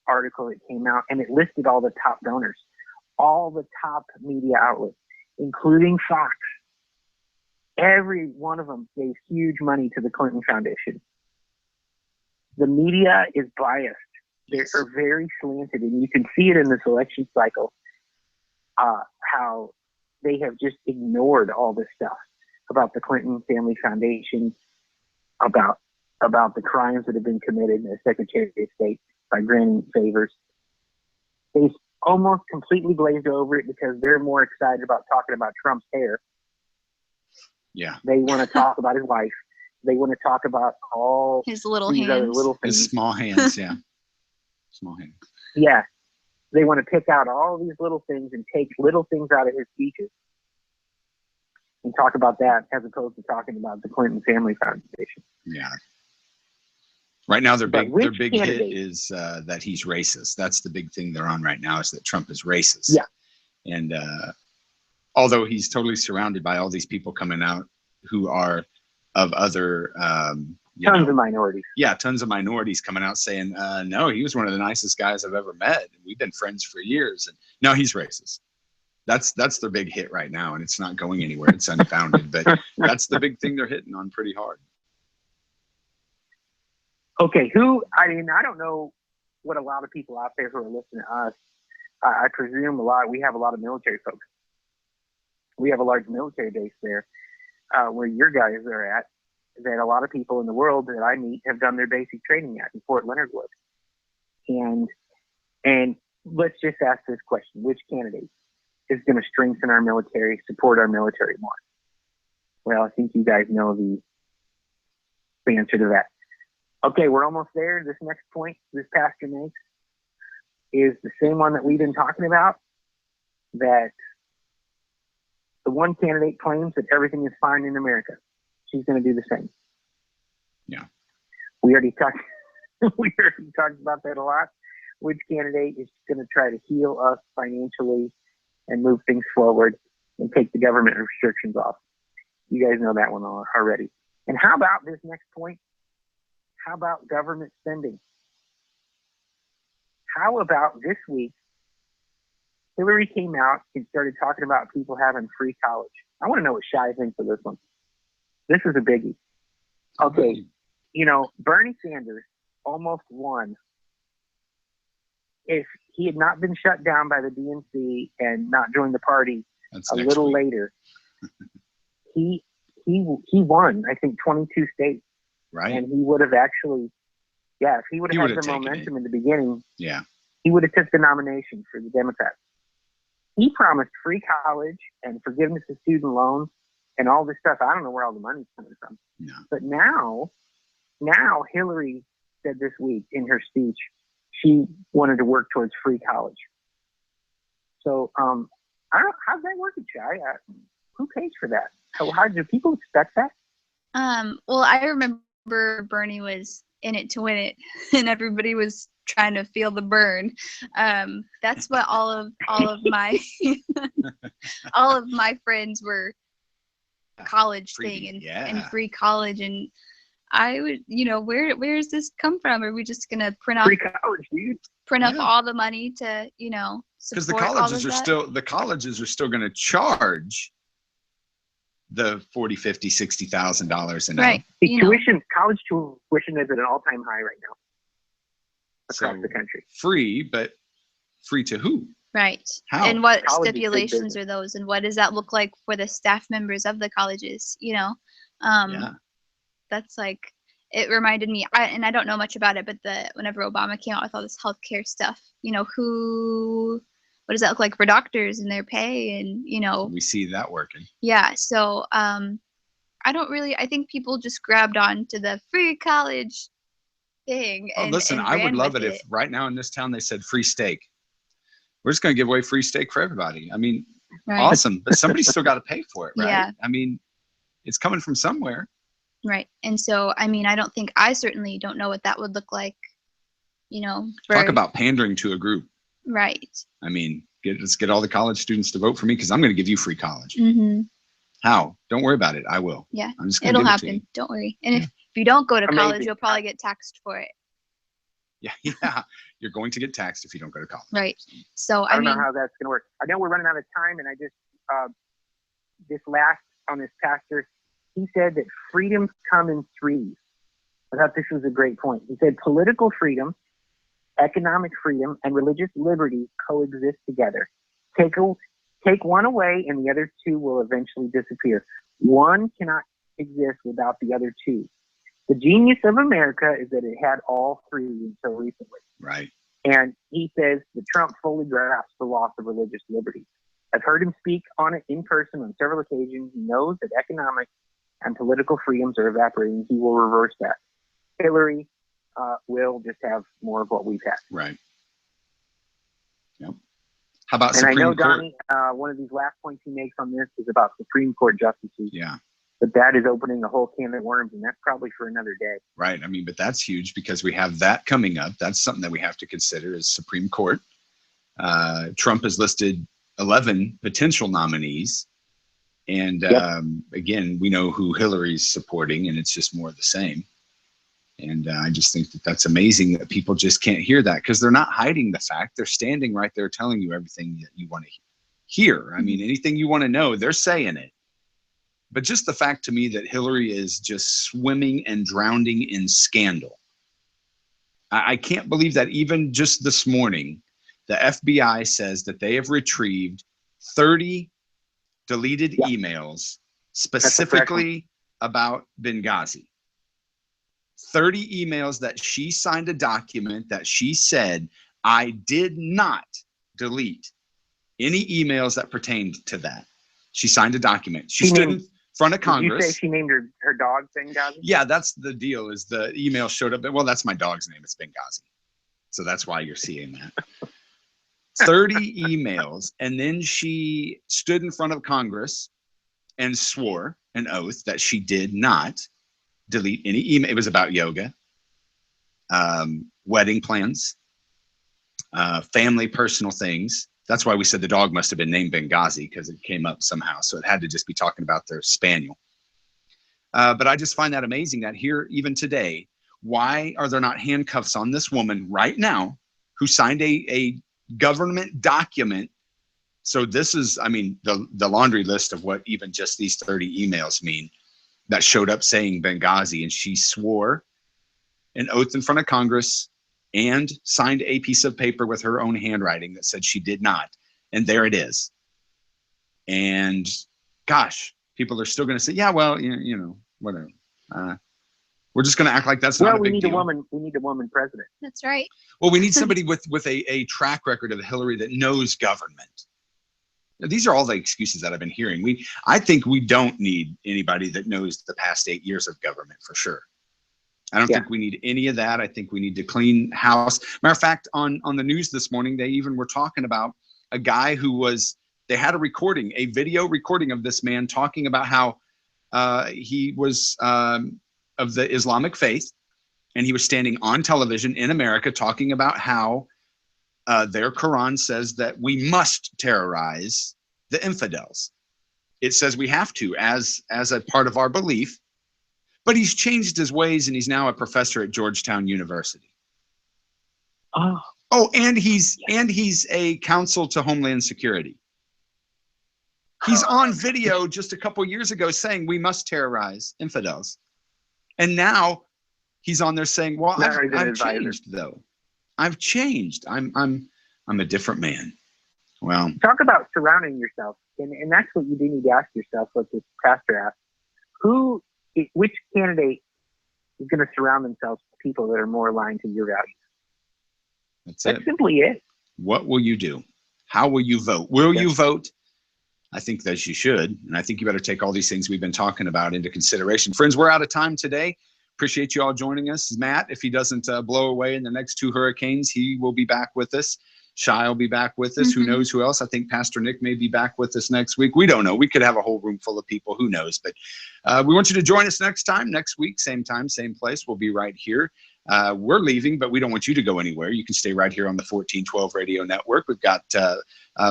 B: article that came out, and it listed all the top donors, all the top media outlets, including Fox. Every one of them gave huge money to the Clinton Foundation. The media is biased. They are very slanted, and you can see it in this election cycle, how they have just ignored all this stuff about the Clinton Family Foundation, about the crimes that have been committed as Secretary of State by granting favors. They almost completely glazed over it because they're more excited about talking about Trump's hair.
A: Yeah.
B: They want to talk about his wife. They want to talk about all
C: His little
B: these other
C: hands.
B: little
A: His
B: things.
A: small hands. Yeah. Small hands.
B: Yeah. They want to pick out all these little things and take little things out of his speeches and talk about that as opposed to talking about the Clinton Family Foundation.
A: Yeah. Right now, their
B: But
A: big
B: which
A: hit
B: candidate-
A: is that he's racist. That's the big thing they're on right now, is that Trump is racist.
B: Yeah.
A: And although he's totally surrounded by all these people coming out who are of other
B: Tons of minorities.
A: Yeah, tons of minorities coming out saying, no, he was one of the nicest guys I've ever met. We've been friends for years. And no, he's racist. That's their big hit right now, and it's not going anywhere. It's unfounded, but that's the big thing they're hitting on pretty hard.
B: Okay, I don't know what a lot of people out there who are listening to us, I presume we have a lot of military folks. We have a large military base there where your guys are at, that a lot of people in the world that I meet have done their basic training at in Fort Leonard Wood. And let's just ask this question: which candidate is going to strengthen our military, support our military more? Well, I think you guys know the answer to that. Okay, we're almost there. This next point this pastor makes is the same one that we've been talking about, that the one candidate claims that everything is fine in America. She's going to do the same.
A: Yeah.
B: We already talked about that a lot. Which candidate is going to try to heal us financially and move things forward and take the government restrictions off? You guys know that one already. And how about this next point? How about government spending? How about this week, Hillary came out and started talking about people having free college. I want to know what Shai thinks of this one. This is a biggie. Okay, Bernie Sanders almost won. If he had not been shut down by the DNC and not joined the party a little later, he won, I think, 22 states.
A: Right.
B: And he would have actually, if he would have had the momentum in the beginning, he would have took the nomination for the Democrats. He promised free college and forgiveness of student loans and all this stuff. I don't know where all the money's coming from.
A: No.
B: But now Hillary said this week in her speech, she wanted to work towards free college. So I don't know, how's that working, Shai? Who pays for that? How do people expect that?
C: Well, I remember Bernie was in it to win it, and everybody was trying to feel the burn. That's what all of my all of my friends were college thing and free college, and I would, where does this come from? Are we just gonna print off
B: free college, dude?
C: Print up all the money to,
A: because the colleges are still going to charge the $40,000, $50,000, $60,000 an hour.
B: College tuition is at an all-time high right now across the country.
A: Free, but free to who?
C: Right.
A: How?
C: And what stipulations are those, and what does that look like for the staff members of the colleges? That's like, it reminded me, and I don't know much about it, but whenever Obama came out with all this healthcare stuff, what does that look like for doctors and their pay, and
A: we see that working.
C: Yeah. So I think people just grabbed on to the free college thing.
A: Oh, listen, I would love it if right now in this town they said free steak. We're just going to give away free steak for everybody. I mean, awesome, but somebody's still got to pay for it, right?
C: Yeah.
A: I mean, it's coming from somewhere.
C: Right. And so, I certainly don't know what that would look like,
A: Talk about pandering to a group.
C: Right.
A: I mean, let's get all the college students to vote for me because I'm going to give you free college.
C: Mm-hmm.
A: How? Don't worry about it. I will.
C: Yeah.
A: I'm just going to
C: It'll happen. Don't worry. And if you don't go to college, you'll probably get taxed for it.
A: Yeah. You're going to get taxed if you don't go to college.
C: Right. So,
B: I don't know how that's going to work. I know we're running out of time, and I just, this last on this pastor, he said that freedoms come in threes. I thought this was a great point. He said political freedom, economic freedom, and religious liberty coexist together. Take one away, and the other two will eventually disappear. One cannot exist without the other two. The genius of America is that it had all three until recently.
A: Right.
B: And he says that Trump fully grasps the loss of religious liberty. I've heard him speak on it in person on several occasions. He knows that economic and political freedoms are evaporating. He will reverse that. Hillary will just have more of what we've had.
A: Right. Yep. How about
B: and
A: Supreme
B: I know,
A: Court?
B: Donnie, one of these last points he makes on this is about Supreme Court justices.
A: Yeah.
B: But that is opening a whole can of worms, and that's probably for another day.
A: Right. I mean, but that's huge because we have that coming up. That's something that we have to consider as Supreme Court. Trump has listed 11 potential nominees. And again, we know who Hillary's supporting, and it's just more of the same. And I just think that that's amazing that people just can't hear that because they're not hiding the fact. They're standing right there telling you everything that you want to hear. I mean, anything you want to know, they're saying it. But just the fact to me that Hillary is just swimming and drowning in scandal. I can't believe that even just this morning, the FBI says that they have retrieved 30 deleted emails specifically about Benghazi. 30 emails that she signed a document that she said, I did not delete any emails that pertained to that. She signed a document. She stood in front of Congress.
B: Did you say she named her dog Benghazi?
A: Yeah, that's the deal, is the email showed up. Well, that's my dog's name. It's Benghazi. So that's why you're seeing that. 30 emails. And then she stood in front of Congress and swore an oath that she did not delete any email. It was about yoga, wedding plans, family, personal things. That's why we said the dog must have been named Benghazi, because it came up somehow. So it had to just be talking about their spaniel. But I just find that amazing that here, even today, why are there not handcuffs on this woman right now who signed a government document? So this is, I mean, the laundry list of what even just these 30 emails mean that showed up saying Benghazi, and she swore an oath in front of Congress and signed a piece of paper with her own handwriting that said she did not. And there it is. And gosh, people are still going to say, yeah, well, you know, whatever. We're just going to act like that's not a big deal.
B: We need a woman president.
C: That's right.
A: Well, we need somebody with a track record of Hillary that knows government. Now, these are all the excuses that I've been hearing. I think we don't need anybody that knows the past 8 years of government for sure. I don't think we need any of that. I think we need to clean house. Matter of fact, on the news this morning, they even were talking about a guy they had a video recording of this man talking about how he was of the Islamic faith, and he was standing on television in America talking about how their Quran says that we must terrorize the infidels. It says we have to as a part of our belief. But he's changed his ways, and he's now a professor at Georgetown University. Oh, and he's a counsel to Homeland Security. He's on video just a couple years ago saying we must terrorize infidels, and now he's on there saying, "Well, I've changed, though. I've changed. I'm a different man." Well,
B: talk about surrounding yourself, and that's what you do need to ask yourself. What this pastor asked: which candidate is going to surround themselves with people that are more aligned to your values? That's simply it.
A: What will you do? How will you vote? Will you vote? I think that you should. And I think you better take all these things we've been talking about into consideration. Friends, we're out of time today. Appreciate you all joining us. Matt, if he doesn't blow away in the next 2 hurricanes, he will be back with us. Shai will be back with us. Who knows who else? I think Pastor Nick may be back with us next week. We don't know. We could have a whole room full of people. Who knows? But we want you to join us next week, same time, same place. We'll be right here. We're leaving, but we don't want you to go anywhere. You can stay right here on the 1412 Radio Network. We've got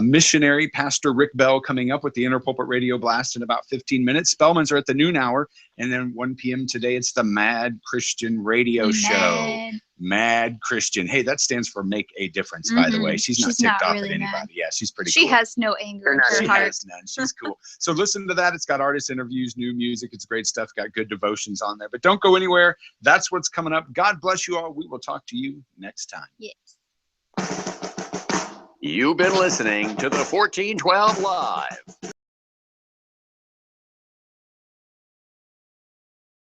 A: missionary Pastor Rick Bell coming up with the Interpulpit Radio Blast in about 15 minutes. Spellmans are at the noon hour. And then 1 p.m. today, it's the Mad Christian Radio Show. Mad Christian. Hey, that stands for Make a Difference, by the way. She's not ticked off at anybody. Mad. Yeah, she's pretty cool.
C: She has no anger in her heart.
A: Has none. She's cool. So listen to that. It's got artist interviews, new music. It's great stuff. Got good devotions on there. But don't go anywhere. That's what's coming up. God bless you all. We will talk to you next time.
C: Yes.
F: You've been listening to the 1412 Live.